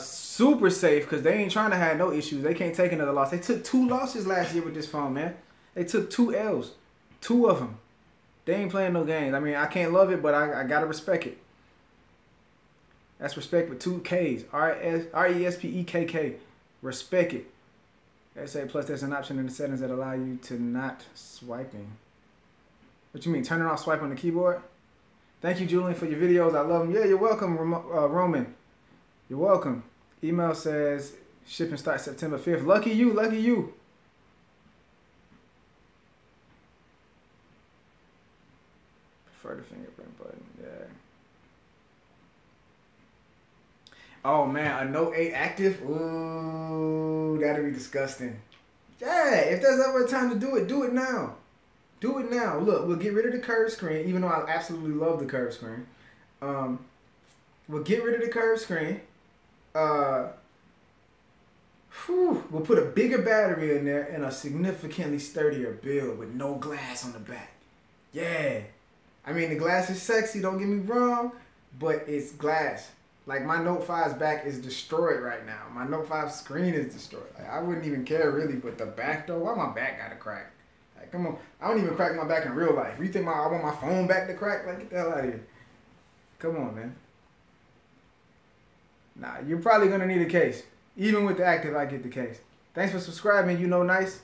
super safe because they ain't trying to have no issues. They can't take another loss. They took 2 losses last year with this phone, man. They took 2 L's, 2 of them. They ain't playing no games. I mean, I can't love it, but I gotta respect it. That's respect with 2 Ks. RESPEKK. Respect it. S8 Plus, there's an option in the settings that allow you to not swiping. What you mean, turning off swipe on the keyboard? Thank you, Julian, for your videos. I love them. Yeah, you're welcome, Roman. You're welcome. Email says shipping starts September 5th. Lucky you, lucky you. Prefer the fingerprint button. Yeah. Oh man, a Note 8 active? Ooh, that'd be disgusting. Yeah, if there's ever a time to do it now. Do it now. Look, we'll get rid of the curved screen, even though I absolutely love the curved screen. We'll get rid of the curved screen. We'll put a bigger battery in there and a significantly sturdier build with no glass on the back. Yeah. I mean, the glass is sexy, don't get me wrong, but it's glass. Like, my Note 5's back is destroyed right now. My Note 5 screen is destroyed. Like, I wouldn't even care, really, but the back, though, why my back got to crack? Like, come on. I don't even crack my back in real life. You think I want my phone back to crack? Like, get the hell out of here. Come on, man. Nah, you're probably going to need a case. Even with the active, I get the case. Thanks for subscribing, you know nice.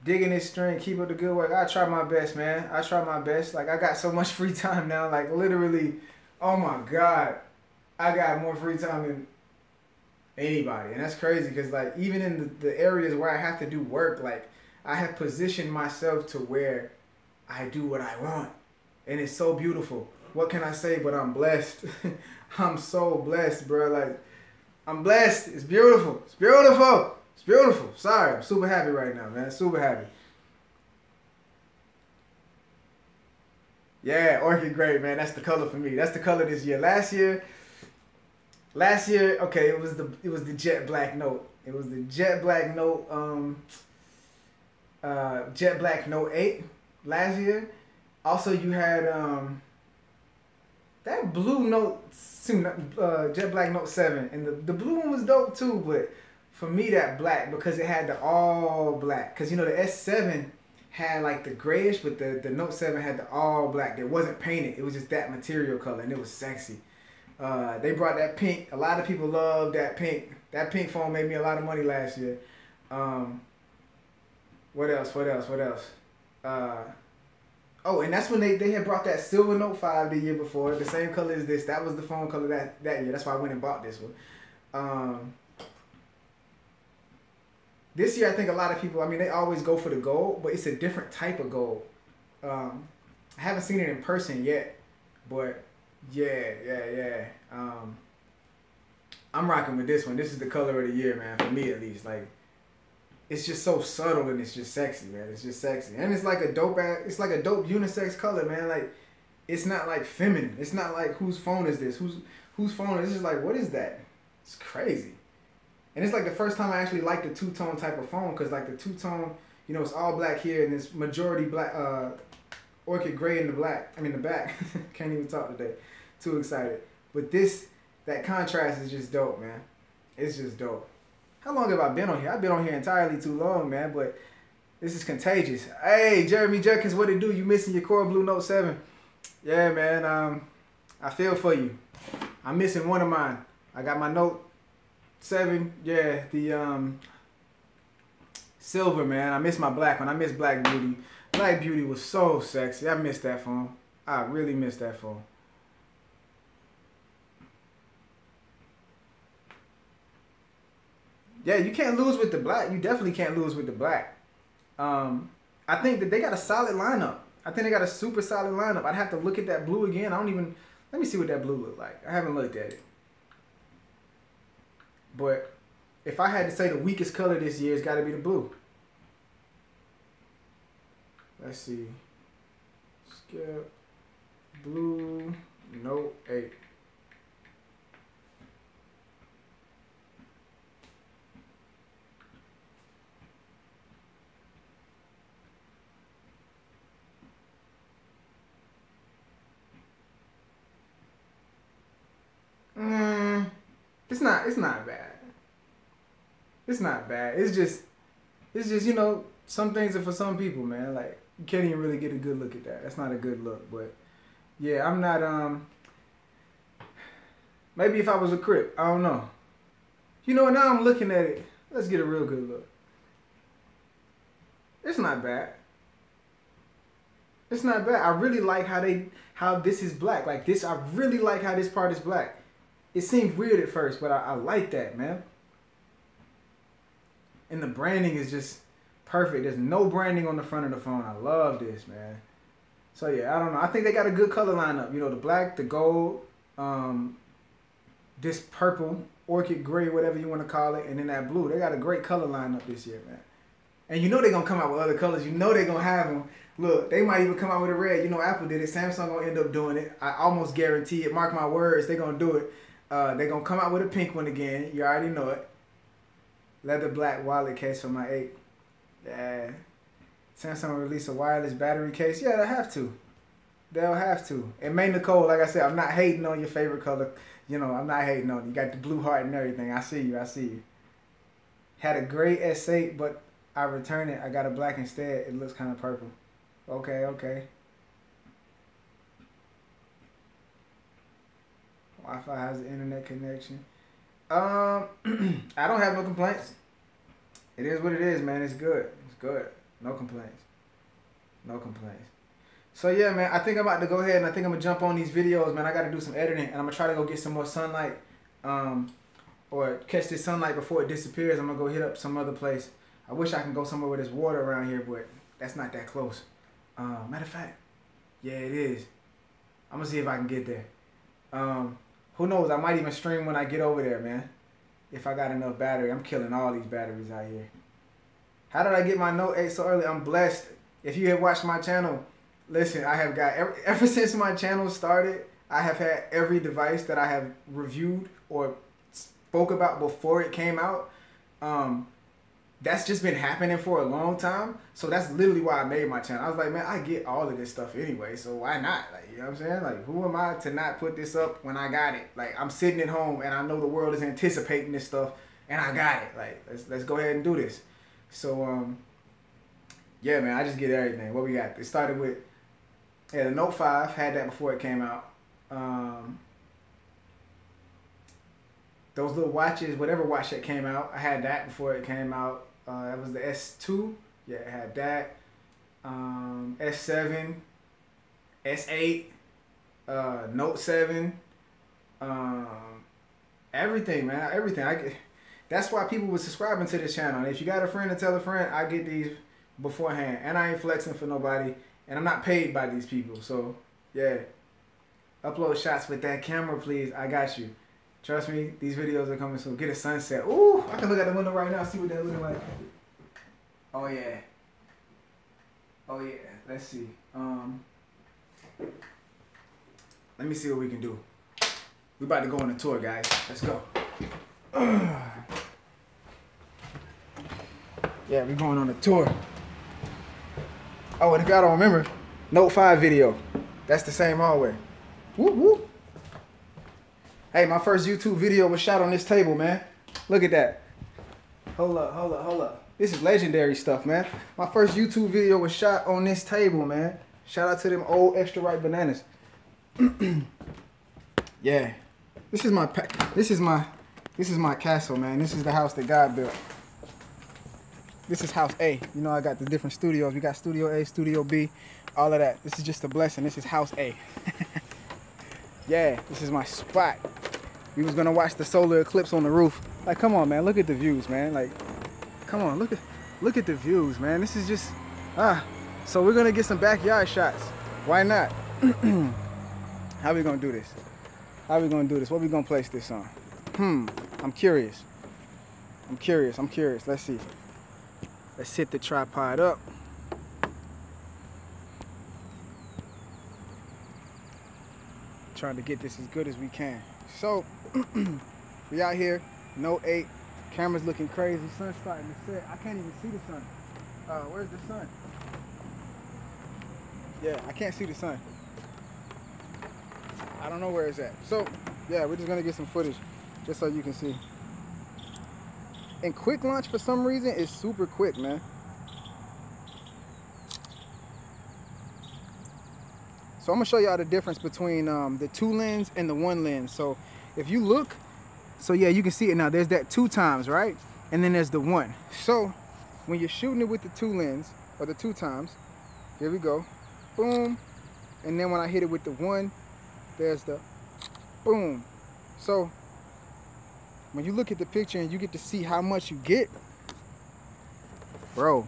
Digging this string, keep up the good work. I try my best, man. I try my best. Like, I got so much free time now. Like, literally, oh my God. I got more free time than anybody. And that's crazy because, like, even in the areas where I have to do work, like, I have positioned myself to where I do what I want. And it's so beautiful. What can I say? But I'm blessed. I'm so blessed, bro. Like, I'm blessed. It's beautiful. It's beautiful. It's beautiful. Sorry. I'm super happy right now, man. Super happy. Yeah, orchid great, man. That's the color for me. That's the color this year. Last year, okay, it was the jet black Note. It was the jet black Note, jet black Note 8 last year. Also, you had that blue Note, jet black Note 7, and the blue one was dope too. But for me, that black, because it had the all black. Because you know the S7 had like the grayish, but the Note 7 had the all black. It wasn't painted. It was just that material color, and it was sexy. They brought that pink. A lot of people love that pink. That pink phone made me a lot of money last year. What else? Oh, and that's when they had brought that silver Note 5 the year before. The same color as this. That was the phone color that year. That's why I went and bought this one. This year, I think a lot of people, I mean, they always go for the gold, but it's a different type of gold. I haven't seen it in person yet, but yeah. I'm rocking with this one. This is the color of the year, man, for me at least. Like, it's just so subtle and it's just sexy, man. It's just sexy. And it's like a dope unisex color, man. Like, it's not like feminine. It's not like whose phone is this? Whose phone is this? It's like, what is that? It's crazy. And it's like the first time I actually liked the two-tone type of phone, because like the two-tone, you know, it's all black here and it's majority black, orchid gray in the black. I mean the back. Can't even talk today. Too excited. But that contrast is just dope, man. It's just dope. How long have I been on here? I've been on here entirely too long, man, but this is contagious. Hey, Jeremy Jenkins, what it do? You missing your Core Blue Note 7? Yeah, man, I feel for you. I'm missing one of mine. I got my Note 7, yeah, the silver, man. I miss my black one. I miss Black Beauty. Black Beauty was so sexy. I miss that phone. I really miss that phone. Yeah, you can't lose with the black. You definitely can't lose with the black. I think that they got a solid lineup. I think they got a super solid lineup. I'd have to look at that blue again. Let me see what that blue look like. I haven't looked at it. But if I had to say the weakest color this year, it's got to be the blue. Let's see. Skip. Blue Note 8. It's not bad. It's not bad. It's just you know, some things are for some people, man. Like you can't even really get a good look at that. That's not a good look, but yeah, I'm not maybe if I was a Crip, I don't know. You know, now I'm looking at it. Let's get a real good look. It's not bad. It's not bad. I really like how this is black. Like this, I really like how this part is black. It seemed weird at first, but I like that, man. And the branding is just perfect. There's no branding on the front of the phone. I love this, man. So yeah, I don't know. I think they got a good color lineup. You know, the black, the gold, this purple, orchid gray, whatever you want to call it, and then that blue. They got a great color lineup this year, man. And you know they're going to come out with other colors. You know they're going to have them. Look, they might even come out with a red. You know Apple did it. Samsung going to end up doing it. I almost guarantee it. Mark my words. They're going to do it. They're going to come out with a pink one again. You already know it. Leather black wallet case for my 8. Yeah. Samsung will release a wireless battery case. Yeah, they'll have to. They'll have to. And May Nicole, like I said, I'm not hating on your favorite color. You know, I'm not hating on you. You got the blue heart and everything. I see you. I see you. Had a gray S8, but I returned it. I got a black instead. It looks kind of purple. Okay, okay. Wi-Fi has an internet connection. I don't have no complaints. It is what it is, man. It's good. It's good. No complaints. No complaints. So yeah, man, I think I'm about to go ahead and I think I'm gonna jump on these videos, man. I gotta do some editing and I'm gonna try to go get some more sunlight. Or catch this sunlight before it disappears. I'm gonna go hit up some other place. I wish I can go somewhere where there's water around here, but that's not that close. Matter of fact, yeah, it is. I'm gonna see if I can get there. Who knows? I might even stream when I get over there, man. If I got enough battery. I'm killing all these batteries out here. How did I get my Note 8 so early? I'm blessed. If you have watched my channel, listen, I have got, ever since my channel started, I have had every device that I have reviewed or spoke about before it came out. That's just been happening for a long time. So that's literally why I made my channel. I was like, man, I get all of this stuff anyway, so why not? Like, you know what I'm saying? Like, who am I to not put this up when I got it? Like, I'm sitting at home and I know the world is anticipating this stuff and I got it. Like, let's go ahead and do this. So, yeah, man, I just get everything. What we got? It started with, yeah, the Note 5, had that before it came out. Those little watches, whatever watch that came out, I had that before it came out. That was the S2. Yeah, I had that. S7, S8, Note 7, everything, man, everything. That's why people were subscribing to this channel. And if you got a friend to tell a friend, I get these beforehand. And I ain't flexing for nobody. And I'm not paid by these people. So, yeah. Upload shots with that camera, please. I got you. Trust me, these videos are coming soon. Get a sunset. Ooh, I can look at the window right now, see what that looking like. Oh, yeah. Oh, yeah. Let's see. Let me see what we can do. We about to go on a tour, guys. Let's go. Yeah, we're going on a tour. Oh, and if y'all don't remember, Note 5 video. That's the same hallway. Whoop, whoop. Hey, my first YouTube video was shot on this table, man. Look at that. Hold up, hold up, hold up. This is legendary stuff, man. My first YouTube video was shot on this table, man. Shout out to them old extra ripe bananas. Yeah. This is my castle, man. This is the house that God built. This is house A. You know I got the different studios. We got studio A, studio B, all of that. This is just a blessing. This is house A. Yeah, this is my spot. We was gonna watch the solar eclipse on the roof. Like, come on, man, look at the views, man. Like, come on, look at the views, man. This is just, so we're gonna get some backyard shots. Why not? How we gonna do this? How we gonna do this? What we gonna place this on? I'm curious. I'm curious. Let's see. Let's set the tripod up. Trying to get this as good as we can. So, we out here, Note 8, camera's looking crazy, sun's starting to set. I can't even see the sun. Where's the sun? Yeah, I can't see the sun. I don't know where it's at. So, yeah, we're just gonna get some footage. just so you can see. And quick launch, for some reason, is super quick, man. So I'm gonna show y'all the difference between the 2 lens and the 1 lens. So if you look, so yeah, you can see it now. There's that 2 times, right? And then there's the 1. So when you're shooting it with the 2 lens, or the 2 times, here we go, boom. And then when I hit it with the 1, there's the boom. So when you look at the picture and you get to see how much you get, bro,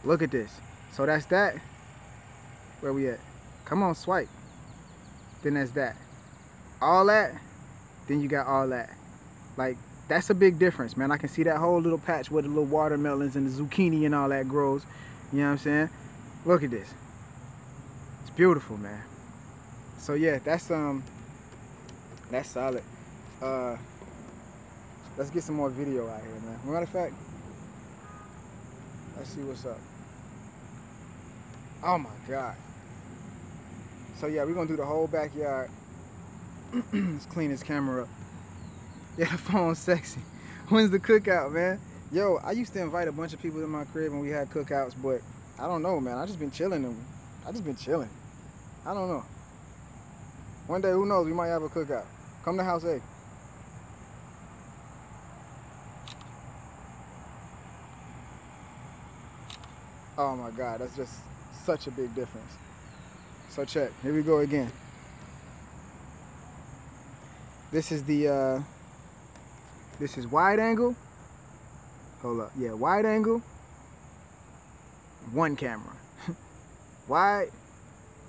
look at this. So that's that. Where we at? Come on, swipe. Then that's that. All that, then you got all that. Like, that's a big difference, man. I can see that whole little patch where the little watermelons and the zucchini and all that grows. You know what I'm saying? Look at this. It's beautiful, man. So yeah, that's solid. Let's get some more video out here, man. Matter of fact, let's see what's up. Oh my God. So yeah, we're gonna do the whole backyard. Let's clean this camera up. Yeah, the phone's sexy. When's the cookout, man? Yo, I used to invite a bunch of people to my crib when we had cookouts, but I don't know, man. I just been chilling. I don't know. One day, who knows? We might have a cookout. Come to House A. Oh my God, that's just such a big difference. So check, here we go again. This is the, this is wide angle. Hold up, yeah, wide angle. 1 camera. Wide,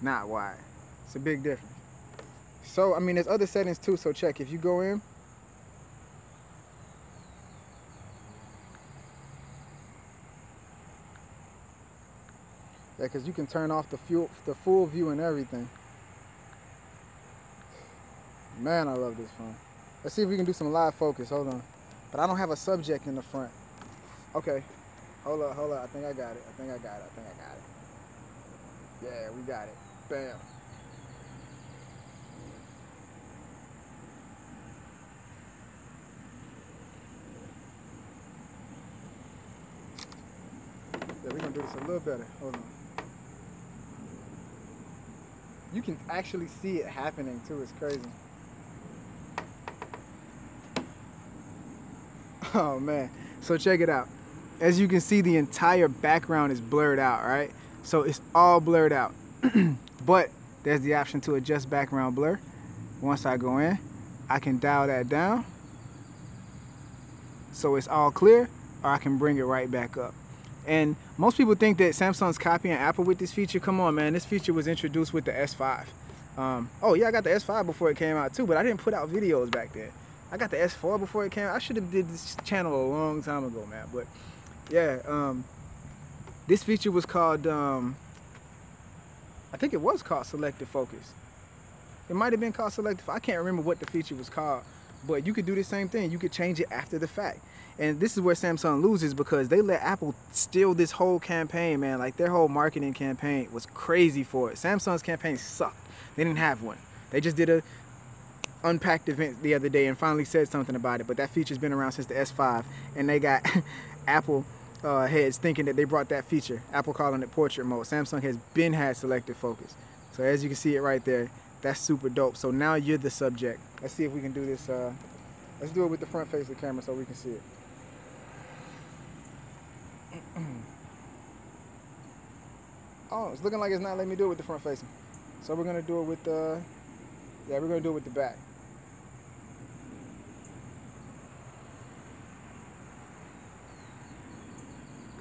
not wide. It's a big difference. So, I mean, there's other settings too, so check. If you go in, yeah, because you can turn off the full view and everything. Man, I love this phone. Let's see if we can do some live focus. Hold on. But I don't have a subject in the front. Okay. Hold up. I think I got it. Yeah, we got it. Bam. Yeah, we're gonna do this a little better. Hold on. You can actually see it happening too. It's crazy. Oh man. So check it out. As you can see, the entire background is blurred out, right? So it's all blurred out. But there's the option to adjust background blur. Once I go in, I can dial that down so it's all clear, or I can bring it right back up. And most people think that Samsung's copying Apple with this feature. Come on, man. This feature was introduced with the S5. Oh, yeah, I got the S5 before it came out, too, but I didn't put out videos back then. I got the S4 before it came out. I should have did this channel a long time ago, man. But, yeah, this feature was called, I think it was called Selective Focus. It might have been called Selective. I can't remember what the feature was called. But you could do the same thing. You could change it after the fact. And this is where Samsung loses, because they let Apple steal this whole campaign, man. Like, their whole marketing campaign was crazy for it. Samsung's campaign sucked. They didn't have one. They just did a unpacked event the other day and finally said something about it. But that feature's been around since the S5. And they got Apple heads thinking that they brought that feature. Apple calling it portrait mode. Samsung has been had selective focus. So as you can see it right there, that's super dope. So now you're the subject. Let's see if we can do this. Let's do it with the front face of the camera so we can see it. Oh, it's looking like it's not letting me do it with the front facing. So we're gonna do it with the, yeah, we're gonna do it with the back.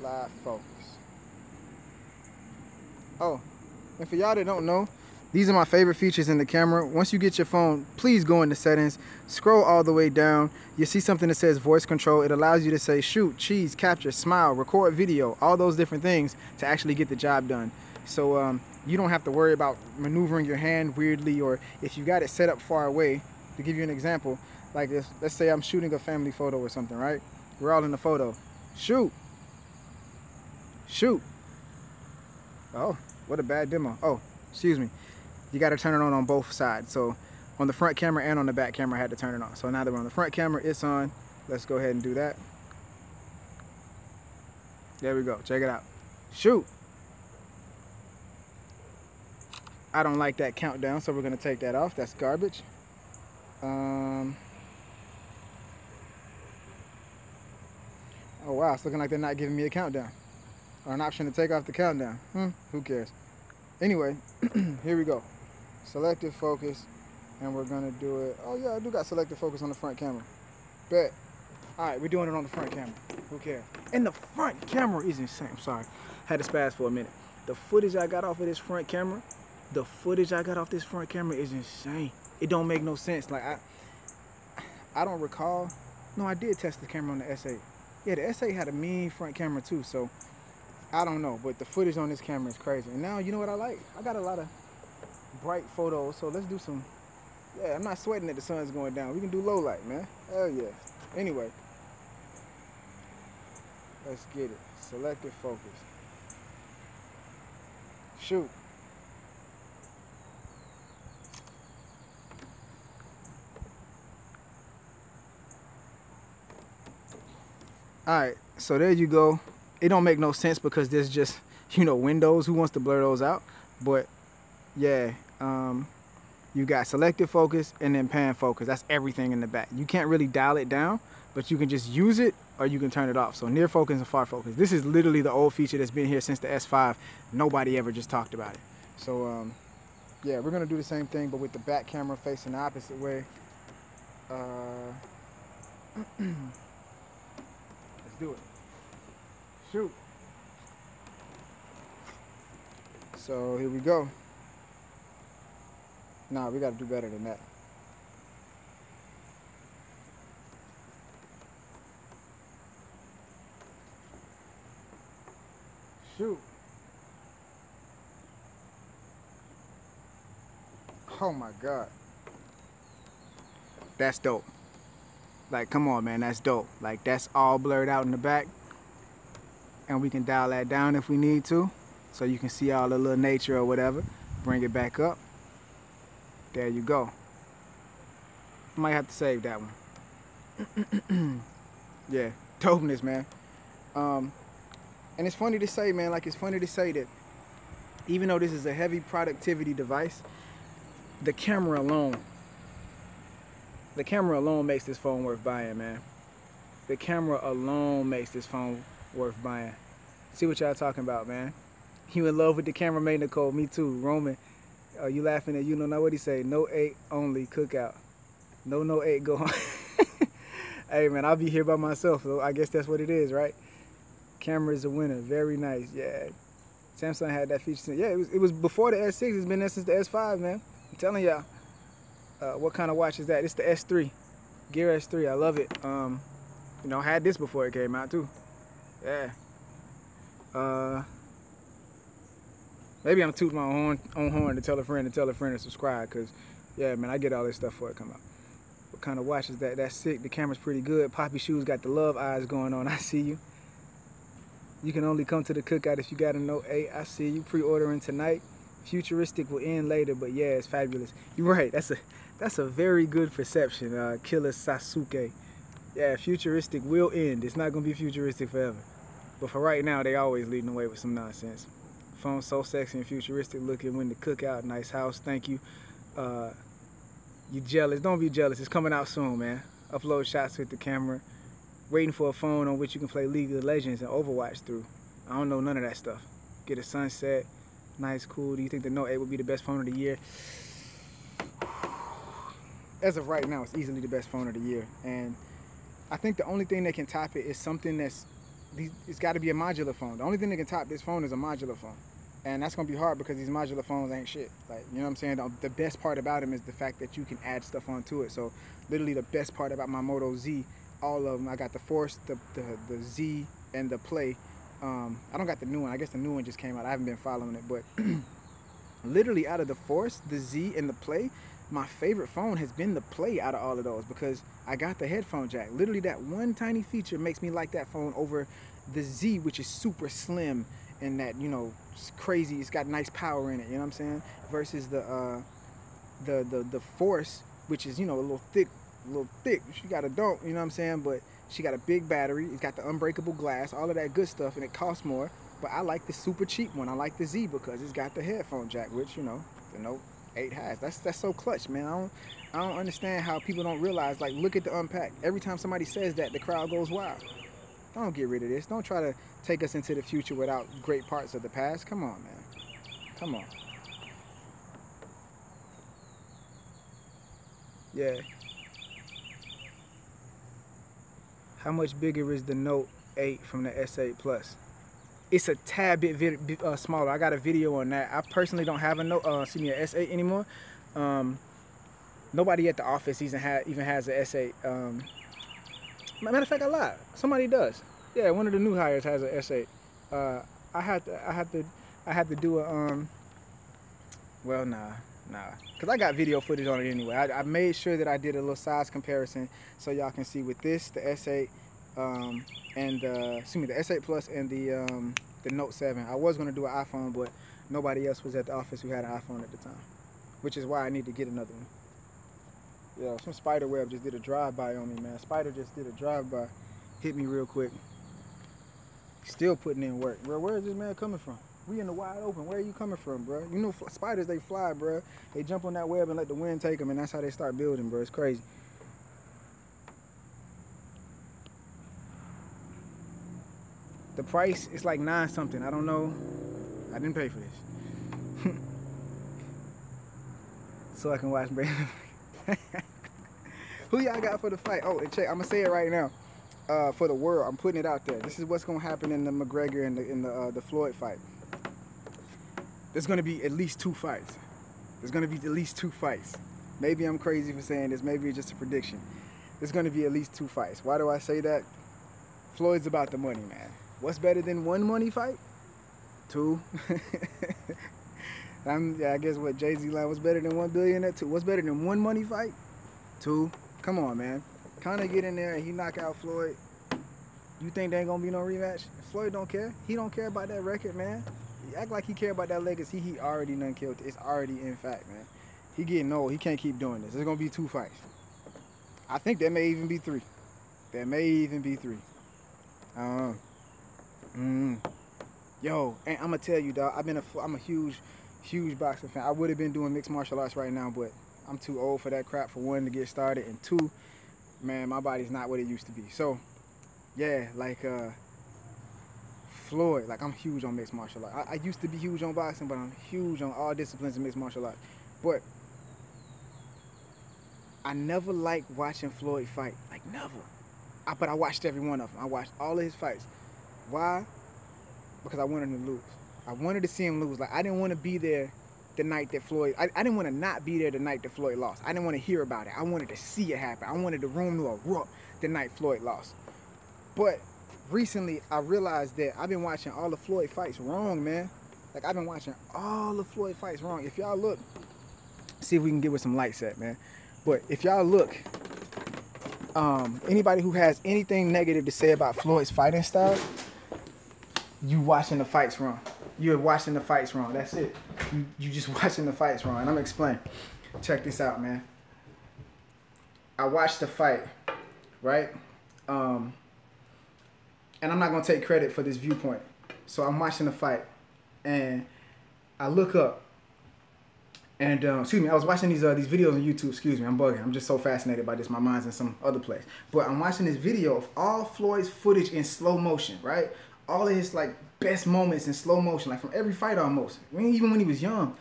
Live focus. Oh, and for y'all that don't know, these are my favorite features in the camera. Once you get your phone, please go into settings, scroll all the way down. You see something that says voice control. It allows you to say shoot, cheese, capture, smile, record video, all those different things to actually get the job done. So you don't have to worry about maneuvering your hand weirdly, or if you got it set up far away. To give you an example, like this, let's say I'm shooting a family photo or something, right? We're all in the photo. Shoot. Shoot. Oh, what a bad demo. Oh, excuse me. You got to turn it on both sides. So on the front camera and on the back camera I had to turn it on. So now that we're on the front camera, it's on. Let's go ahead and do that. There we go. Check it out. Shoot. I don't like that countdown, so we're going to take that off. That's garbage. Oh wow, it's looking like they're not giving me a countdown or an option to take off the countdown. Who cares? Anyway, here we go. Selective focus, and we're gonna do it. Oh yeah, I do got selective focus on the front camera. Bet. All right, we're doing it on the front camera. Who cares? And the front camera is insane. I'm sorry, had to spaz for a minute. The footage I got off of this front camera, is insane. It don't make no sense. Like I don't recall. No, I did test the camera on the S8. Yeah, the S8 had a mean front camera too, so I don't know, but the footage on this camera is crazy. And now, you know what I like? I got a lot of bright photos, so let's do some, yeah, I'm not sweating that the sun's going down. We can do low light, man. Hell yeah. Anyway, let's get it. Selective focus. Shoot. All right, so there you go. It don't make no sense because there's just, you know, windows. Who wants to blur those out? But yeah, you got selective focus and then pan focus. That's everything in the back. You can't really dial it down, but you can just use it or you can turn it off. So near focus and far focus. This is literally the old feature that's been here since the S5. Nobody ever just talked about it. So yeah, we're gonna do the same thing, but with the back camera facing the opposite way. Do it. Shoot. So here we go. Nah, we gotta do better than that. Shoot. Oh my God. That's dope. Like, come on, man, that's dope. Like, that's all blurred out in the back. And we can dial that down if we need to. So you can see all the little nature or whatever. Bring it back up. There you go. Might have to save that one. Yeah, dopeness, man. And it's funny to say, man, like, it's funny to say that even though this is a heavy productivity device, the camera alone makes this phone worth buying, man. The camera alone makes this phone worth buying. See what y'all talking about, man. You in love with the camera, mate, Nicole? Me too. Roman, you laughing at you don't know what he say. No 8 only cookout. No 8 go home. Hey, man, I'll be here by myself, so I guess that's what it is, right? Camera is a winner. Very nice, yeah. Samsung had that feature. Yeah, it was before the S6. It's been there since the S5, man. I'm telling y'all. What kind of watch is that? It's the S3, Gear S3. I love it. You know, I had this before it came out too. Yeah. Maybe I'm tooting my own horn to tell a friend to subscribe, cause yeah, man, I get all this stuff before it come out. What kind of watch is that? That's sick. The camera's pretty good. Poppy Shoes got the love eyes going on. I see you. You can only come to the cookout if you got a Note 8. I see you. Pre-ordering tonight. Futuristic will end later, but yeah, it's fabulous. You're right. That's a very good perception, Killer Sasuke. Yeah, futuristic will end. It's not gonna be futuristic forever. But for right now, they always leading away with some nonsense. Phone so sexy and futuristic looking when the cookout. Nice house. Thank you. You jealous? Don't be jealous. It's coming out soon, man. Upload shots with the camera. Waiting for a phone on which you can play League of Legends and Overwatch through. I don't know none of that stuff. Get a sunset. Nice, cool. Do you think the Note 8 will be the best phone of the year? As of right now, it's easily the best phone of the year. And I think the only thing that can top it is something it's got to be a modular phone. The only thing that can top this phone is a modular phone. And that's going to be hard because these modular phones ain't shit. Like, you know what I'm saying? The best part about them is the fact that you can add stuff onto it. So literally the best part about my Moto Z, all of them, I got the Force, the Z, and the Play. I don't got the new one. I guess the new one just came out. I haven't been following it. But literally out of the Force, the Z, and the Play, my favorite phone has been the Play out of all of those because I got the headphone jack. Literally that one tiny feature makes me like that phone over the Z, which is super slim and that, you know, it's crazy. It's got nice power in it, you know what I'm saying? Versus the the force, which is, you know, a little thick. She got a dome, you know what I'm saying? But she got a big battery. It's got the unbreakable glass, all of that good stuff, and it costs more. But I like the super cheap one. I like the Z because it's got the headphone jack, which, you know, the Note 8 has. That's so clutch, man. I don't understand how people don't realize. Like, look at the unpack. Every time somebody says that, the crowd goes wild. Don't get rid of this. Don't try to take us into the future without great parts of the past. Come on, man. Come on. Yeah. How much bigger is the Note 8 from the S8 Plus? It's a tad bit smaller. I got a video on that. I personally don't have a Note, an S8 anymore. Nobody at the office even has an S8. Matter of fact, I lied. Somebody does. Yeah, one of the new hires has an S8. I had to do a well, nah, cause I got video footage on it anyway. I made sure that I did a little size comparison so y'all can see with this, the S8, and the S8 Plus and the Note 7. I was gonna do an iPhone, but nobody else was at the office who had an iPhone at the time, which is why I need to get another one. Yeah, some spider web just did a drive-by on me, man. Spider just did a drive-by, hit me real quick. Still putting in work, bro. Where is this man coming from? We in the wide open. Where are you coming from, bro? You know, spiders, they fly, bro. They jump on that web and let the wind take them, and that's how they start building, bro. It's crazy. The price is like 9 something. I don't know. I didn't pay for this. So I can watch Brandon. Who y'all got for the fight? Oh, and check. I'm gonna say it right now. For the world, I'm putting it out there. This is what's gonna happen in the McGregor and the Floyd fight. There's gonna be at least 2 fights. There's gonna be at least 2 fights. Maybe I'm crazy for saying this. Maybe it's just a prediction. There's gonna be at least 2 fights. Why do I say that? Floyd's about the money, man. What's better than 1 money fight? 2. I guess what Jay-Z line was better than 1 billion at 2. What's better than 1 money fight? 2. Come on, man. Conor get in there and he knock out Floyd. You think there ain't gonna be no rematch? Floyd don't care. He don't care about that record, man. He act like he care about that legacy. He already done killed it. It's already in fact, man. He getting old. He can't keep doing this. There's gonna be 2 fights. I think there may even be 3. There may even be 3. Yo, and I'm gonna tell you, dog. I'm a huge boxing fan. I would have been doing mixed martial arts right now, but I'm too old for that crap. For 1, to get started, and 2, man, my body's not what it used to be. So, yeah, like Floyd, like I'm huge on mixed martial arts. I used to be huge on boxing, but I'm huge on all disciplines of mixed martial arts. But I never liked watching Floyd fight, like never. But I watched every one of them. I watched all of his fights. Why? Because I wanted him to lose. I wanted to see him lose. Like, I didn't want to be there the night that Floyd, I didn't want to not be there the night that Floyd lost. I didn't want to hear about it. I wanted to see it happen. I wanted the room to erupt the night Floyd lost. But recently, I realized that I've been watching all the Floyd fights wrong, man. Like, I've been watching all the Floyd fights wrong. If y'all look, see if we can get with some light set, man. But if y'all look, anybody who has anything negative to say about Floyd's fighting style, you watching the fights wrong. You're watching the fights wrong. That's it. You just watching the fights wrong. And I'm gonna explain. Check this out, man. I watched the fight, right? And I'm not gonna take credit for this viewpoint. So I'm watching the fight, and I look up, and excuse me, I was watching these videos on YouTube. Excuse me, I'm bugging. I'm just so fascinated by this. My mind's in some other place. But I'm watching this video of all Floyd's footage in slow motion, right? All of his like best moments in slow motion, like from every fight almost. I mean, even when he was young.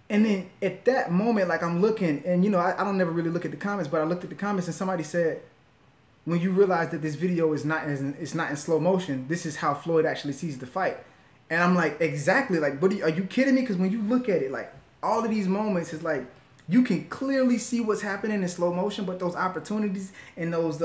And then at that moment, like I'm looking, and you know, I don't never really look at the comments, but I looked at the comments and somebody said, when you realize that this video is not in slow motion, this is how Floyd actually sees the fight. And I'm like, exactly, like, but are you kidding me? Because when you look at it, like all of these moments is like, you can clearly see what's happening in slow motion, but those opportunities and those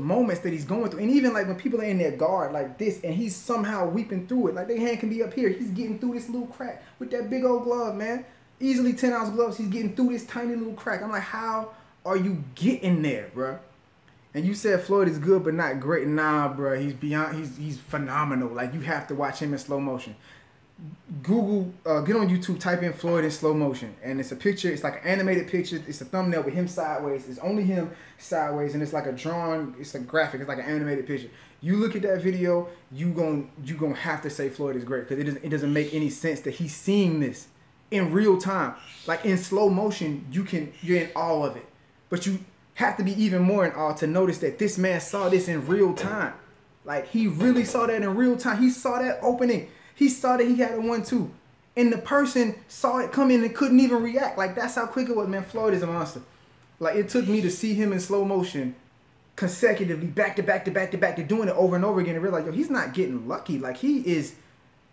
moments that he's going through, and even like when people are in their guard like this, and he's somehow weeping through it, like their hand can be up here, he's getting through this little crack with that big old glove, man. Easily 10-ounce gloves, he's getting through this tiny little crack. I'm like, how are you getting there, bro? And you said Floyd is good, but not great. Nah, bro, he's beyond. He's phenomenal. Like you have to watch him in slow motion. Google, get on YouTube, type in Floyd in slow motion, and it's a picture. It's like an animated picture. It's a thumbnail with him sideways. It's only him sideways, and it's like a drawn. It's a graphic. It's like an animated picture. You look at that video, you gonna have to say Floyd is great, because it doesn't make any sense that he's seeing this in real time, like in slow motion. You're in awe of it, but you have to be even more in awe to notice that this man saw this in real time. Like, he really saw that in real time. He saw that opening. He saw that he had a 1-2. And the person saw it come in and couldn't even react. Like, that's how quick it was, man. Floyd is a monster. Like, it took me to see him in slow motion consecutively, back to back to back to back, to doing it over and over again, and realize, yo, he's not getting lucky. Like, he is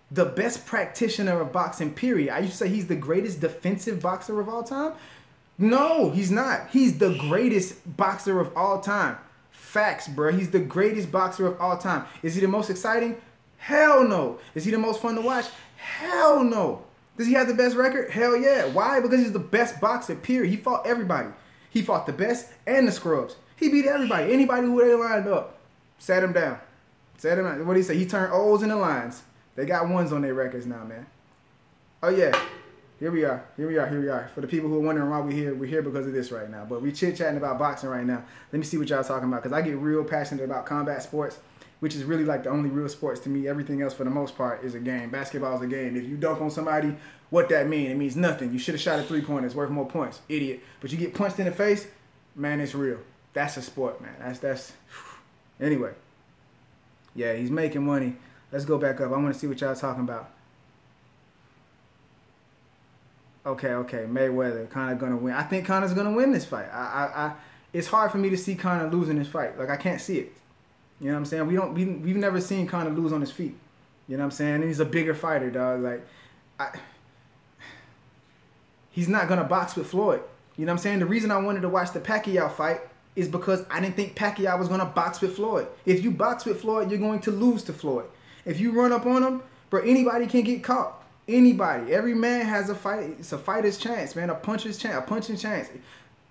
the best practitioner of boxing, period. I used to say he's the greatest defensive boxer of all time. No, he's not. He's the greatest boxer of all time. Facts, bro. He's the greatest boxer of all time. Is he the most exciting? Hell no. Is he the most fun to watch? Hell no. Does he have the best record? Hell yeah. Why? Because he's the best boxer, period. He fought everybody. He fought the best and the scrubs. He beat everybody. Anybody who they lined up. Sat him down. Sat him down. What did he say? He turned O's into lines. They got ones on their records now, man. Oh yeah. Here we are. Here we are. Here we are. For the people who are wondering why we're here because of this right now. But we chit-chatting about boxing right now. Let me see what y'all talking about, because I get real passionate about combat sports, which is really like the only real sports to me. Everything else, for the most part, is a game. Basketball is a game. If you dunk on somebody, what that mean? It means nothing. You should have shot a three-pointer. Worth more points. Idiot. But you get punched in the face, man, it's real. That's a sport, man. That's Anyway. Yeah, he's making money. Let's go back up. I want to see what y'all talking about. Okay. Mayweather, Conor gonna win. I think Conor's gonna win this fight. It's hard for me to see Conor losing this fight. Like, I can't see it. You know what I'm saying? We've never seen Conor lose on his feet. You know what I'm saying? And he's a bigger fighter, dog. Like, he's not gonna box with Floyd. You know what I'm saying? The reason I wanted to watch the Pacquiao fight is because I didn't think Pacquiao was gonna box with Floyd. If you box with Floyd, you're going to lose to Floyd. If you run up on him, bro, anybody can get caught. Anybody. Every man has a fight. It's a fighter's chance, man. A puncher's chance. A punching chance.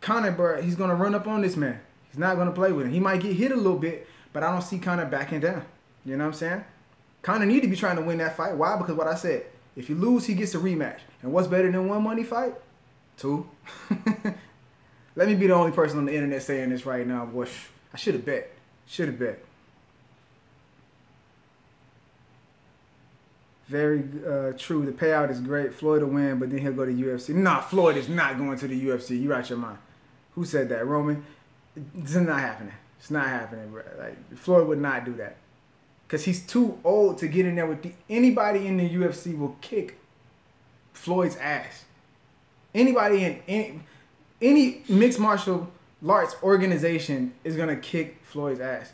Conor, bro, he's going to run up on this man. He's not going to play with him. He might get hit a little bit, but I don't see Conor backing down. You know what I'm saying? Conor need to be trying to win that fight. Why? Because what I said. If you lose, he gets a rematch. And what's better than one money fight? Two. Let me be the only person on the internet saying this right now, boy. I should have bet. Should have bet. Very true. The payout is great. Floyd will win, but then he'll go to UFC. Nah, Floyd is not going to the UFC. You out your mind. Who said that? Roman? It's not happening. It's not happening, bro. Like, Floyd would not do that. Because he's too old to get in there with anybody in the UFC will kick Floyd's ass. Anybody in any mixed martial arts organization is going to kick Floyd's ass.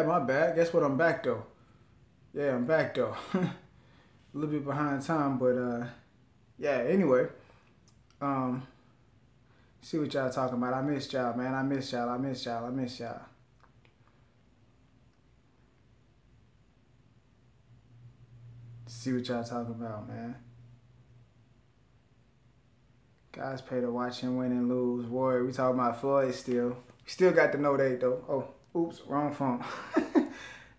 My bad. Guess what? I'm back, though. Yeah, I'm back, though. A little bit behind time, but, yeah, anyway. See what y'all talking about. I missed y'all, man. I missed y'all. See what y'all talking about, man. Guys pay to watch him win and lose. Boy, we talking about Floyd still. We still got the Note 8, though. Oh. Oops, wrong phone.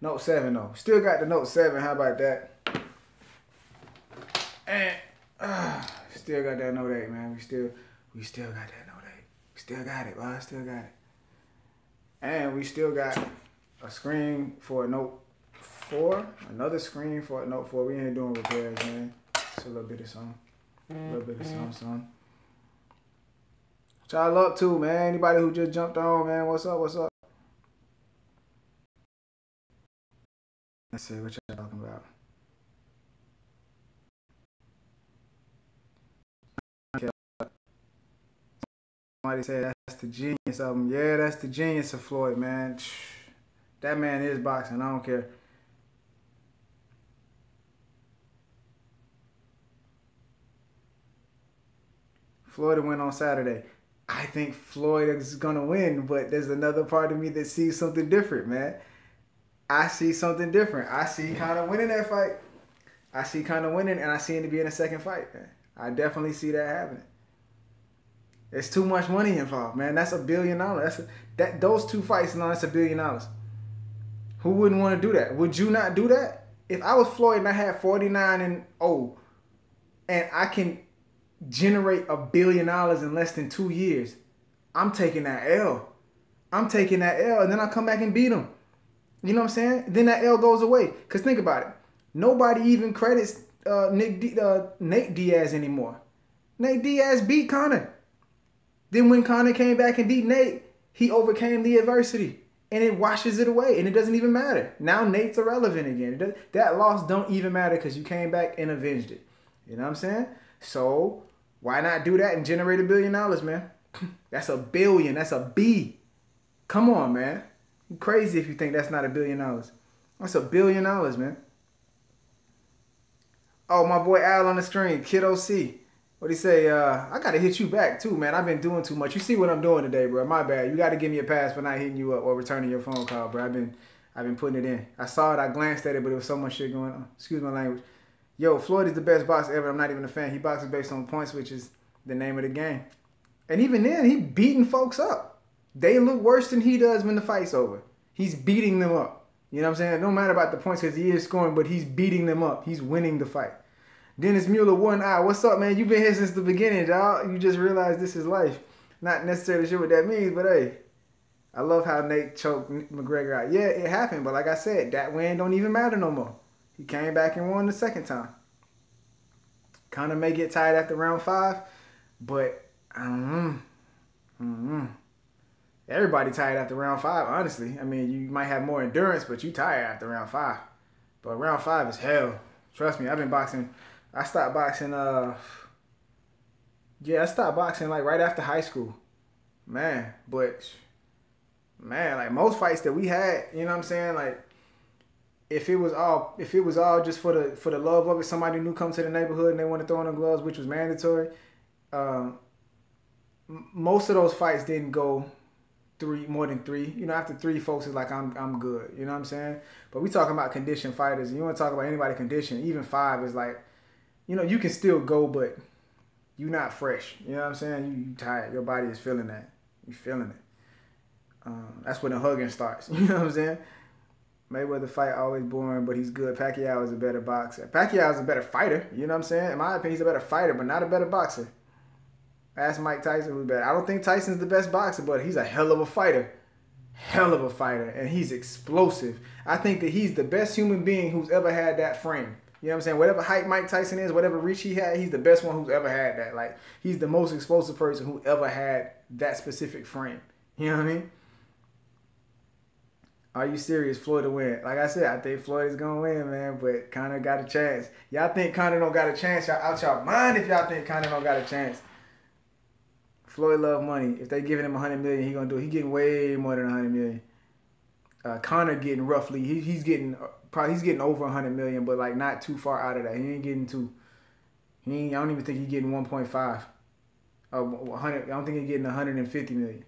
Note 7 though. Still got the Note 7. How about that? And still got that Note 8, man. We still got that Note 8. We still got it, boy. Still got it. And we still got a screen for a Note 4. Another screen for a Note 4. We ain't doing repairs, man. Just a little bit of something. A little bit of something. What y'all up to, man? Anybody who just jumped on, man? What's up? What's up? Let's see what y'all talking about. Somebody said that's the genius of him. Yeah, that's the genius of Floyd, man. That man is boxing. I don't care. Floyd will win on Saturday. I think Floyd is going to win, but there's another part of me that sees something different, man. I see something different. I see Conor winning that fight. I see Conor winning, and I see him to be in a second fight, man. I definitely see that happening. There's too much money involved, man. That's $1 billion. Those two fights alone, that's $1 billion. Who wouldn't want to do that? Would you not do that? If I was Floyd and I had 49-0, and I can generate $1 billion in less than 2 years, I'm taking that L. I'm taking that L, and then I come back and beat him. You know what I'm saying? Then that L goes away. Because think about it. Nobody even credits Nate Diaz anymore. Nate Diaz beat Conor. Then when Conor came back and beat Nate, he overcame the adversity. And it washes it away. And it doesn't even matter. Now Nate's irrelevant again. That loss don't even matter because you came back and avenged it. You know what I'm saying? So why not do that and generate $1 billion, man? That's $1 billion. That's a B. Come on, man. You're crazy if you think that's not $1 billion. That's $1 billion, man. Oh, my boy Al on the stream. Kiddo C. What'd he say? I got to hit you back, too, man. I've been doing too much. You see what I'm doing today, bro. My bad. You got to give me a pass for not hitting you up or returning your phone call, bro. I've been putting it in. I saw it. I glanced at it, but there was so much shit going on. Excuse my language. Yo, Floyd is the best boxer ever. I'm not even a fan. He boxes based on points, which is the name of the game. And even then, he beating folks up. They look worse than he does when the fight's over. He's beating them up. You know what I'm saying? No matter about the points because he is scoring, but he's beating them up. He's winning the fight. Dennis Mueller, 1 eye. What's up, man? You've been here since the beginning, dog. You just realized this is life. Not necessarily sure what that means, but hey, I love how Nate choked McGregor out. Yeah, it happened, but like I said, that win don't even matter no more. He came back and won the second time. Conor may get tired after round 5, but I don't know. Everybody tired after round 5, honestly. I mean, you might have more endurance, but you tired after round 5. But round 5 is hell. Trust me, I've been boxing. I stopped boxing, I stopped boxing like right after high school. Man, like most fights that we had, you know what I'm saying? Like, if it was all just for the love of it, somebody new come to the neighborhood and they want to throw in the gloves, which was mandatory. Most of those fights didn't go more than 3. You know, after 3 folks is like I'm good. You know what I'm saying? But we talking about conditioned fighters. You want to talk about anybody conditioned? Even 5 is like, you know, you can still go, but you're not fresh. You know what I'm saying? You tired. Your body is feeling that. You feeling it. That's when the hugging starts. You know what I'm saying? Mayweather fight always boring, but he's good. Pacquiao is a better boxer. Pacquiao is a better fighter. You know what I'm saying? In my opinion, he's a better fighter, but not a better boxer. Ask Mike Tyson who's better. I don't think Tyson's the best boxer, but he's a hell of a fighter. Hell of a fighter. And he's explosive. I think that he's the best human being who's ever had that frame. You know what I'm saying? Whatever height Mike Tyson is, whatever reach he had, he's the best one who's ever had that. Like, he's the most explosive person who ever had that specific frame. You know what I mean? Are you serious? Floyd to win. Like I said, I think Floyd is going to win, man, but Conor got a chance. Y'all think Conor don't got a chance? Y'all out y'all mind if y'all think Conor don't got a chance. Floyd love money. If they giving him $100 million, he gonna do it. He getting way more than $100 million. Conor getting roughly, he's getting over $100 million, but like not too far out of that. He ain't getting two. I don't even think he's getting 1.5. 100. I don't think he's getting 150 million.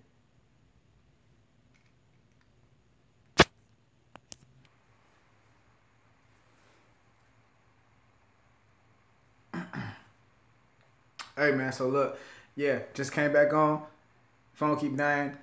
Hey man, so look, yeah, just came back on. Phone keep dying.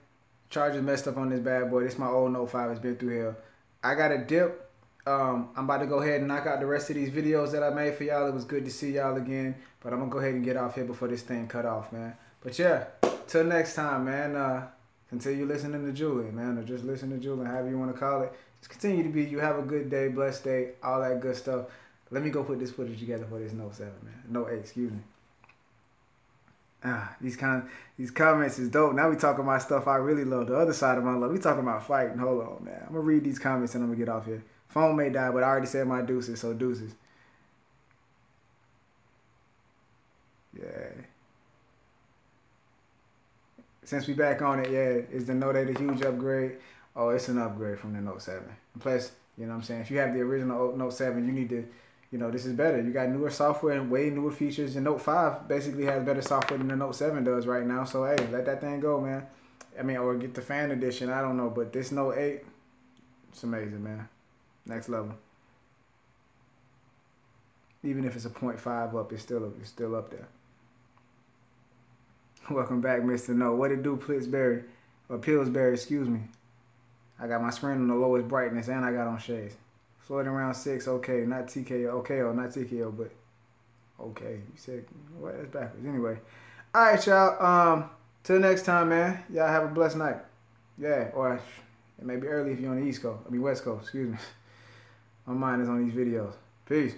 Charger messed up on this bad boy. This my old Note 5. It's been through hell. I got a dip. I'm about to go ahead and knock out the rest of these videos that I made for y'all. It was good to see y'all again. But I'm going to go ahead and get off here before this thing cut off, man. But yeah, till next time, man. Continue listening to Julian, man. Or just listen to Julian, however you want to call it. Just continue to be you. Have a good day, blessed day, all that good stuff. Let me go put this footage together for this Note 7, man. Note 8, excuse me. These comments is dope. Now we talking about stuff I really love. The other side of my love. We talking about fighting. Hold on, man. I'm going to read these comments and I'm going to get off here. Phone may die, but I already said my deuces, so deuces. Yeah. Since we back on it, yeah, is the Note 8 a huge upgrade? Oh, it's an upgrade from the Note 7. And plus, you know what I'm saying, if you have the original Note 7, you need to, you know, this is better. You got newer software and way newer features. The Note 5 basically has better software than the Note 7 does right now. So, hey, let that thing go, man. I mean, or get the fan edition. I don't know. But this Note 8, it's amazing, man. Next level. Even if it's a 0.5 up, it's still up there. Welcome back, Mr. No. What it do, Pillsbury, excuse me. I got my screen on the lowest brightness and I got on shades. Floating around 6, okay, not TKO, okay, or not TKO, but okay. You said, what? That's backwards. Anyway. All right, y'all. Till next time, man. Y'all have a blessed night. Yeah, or it may be early if you're on the East Coast. West Coast, excuse me. My mind is on these videos. Peace.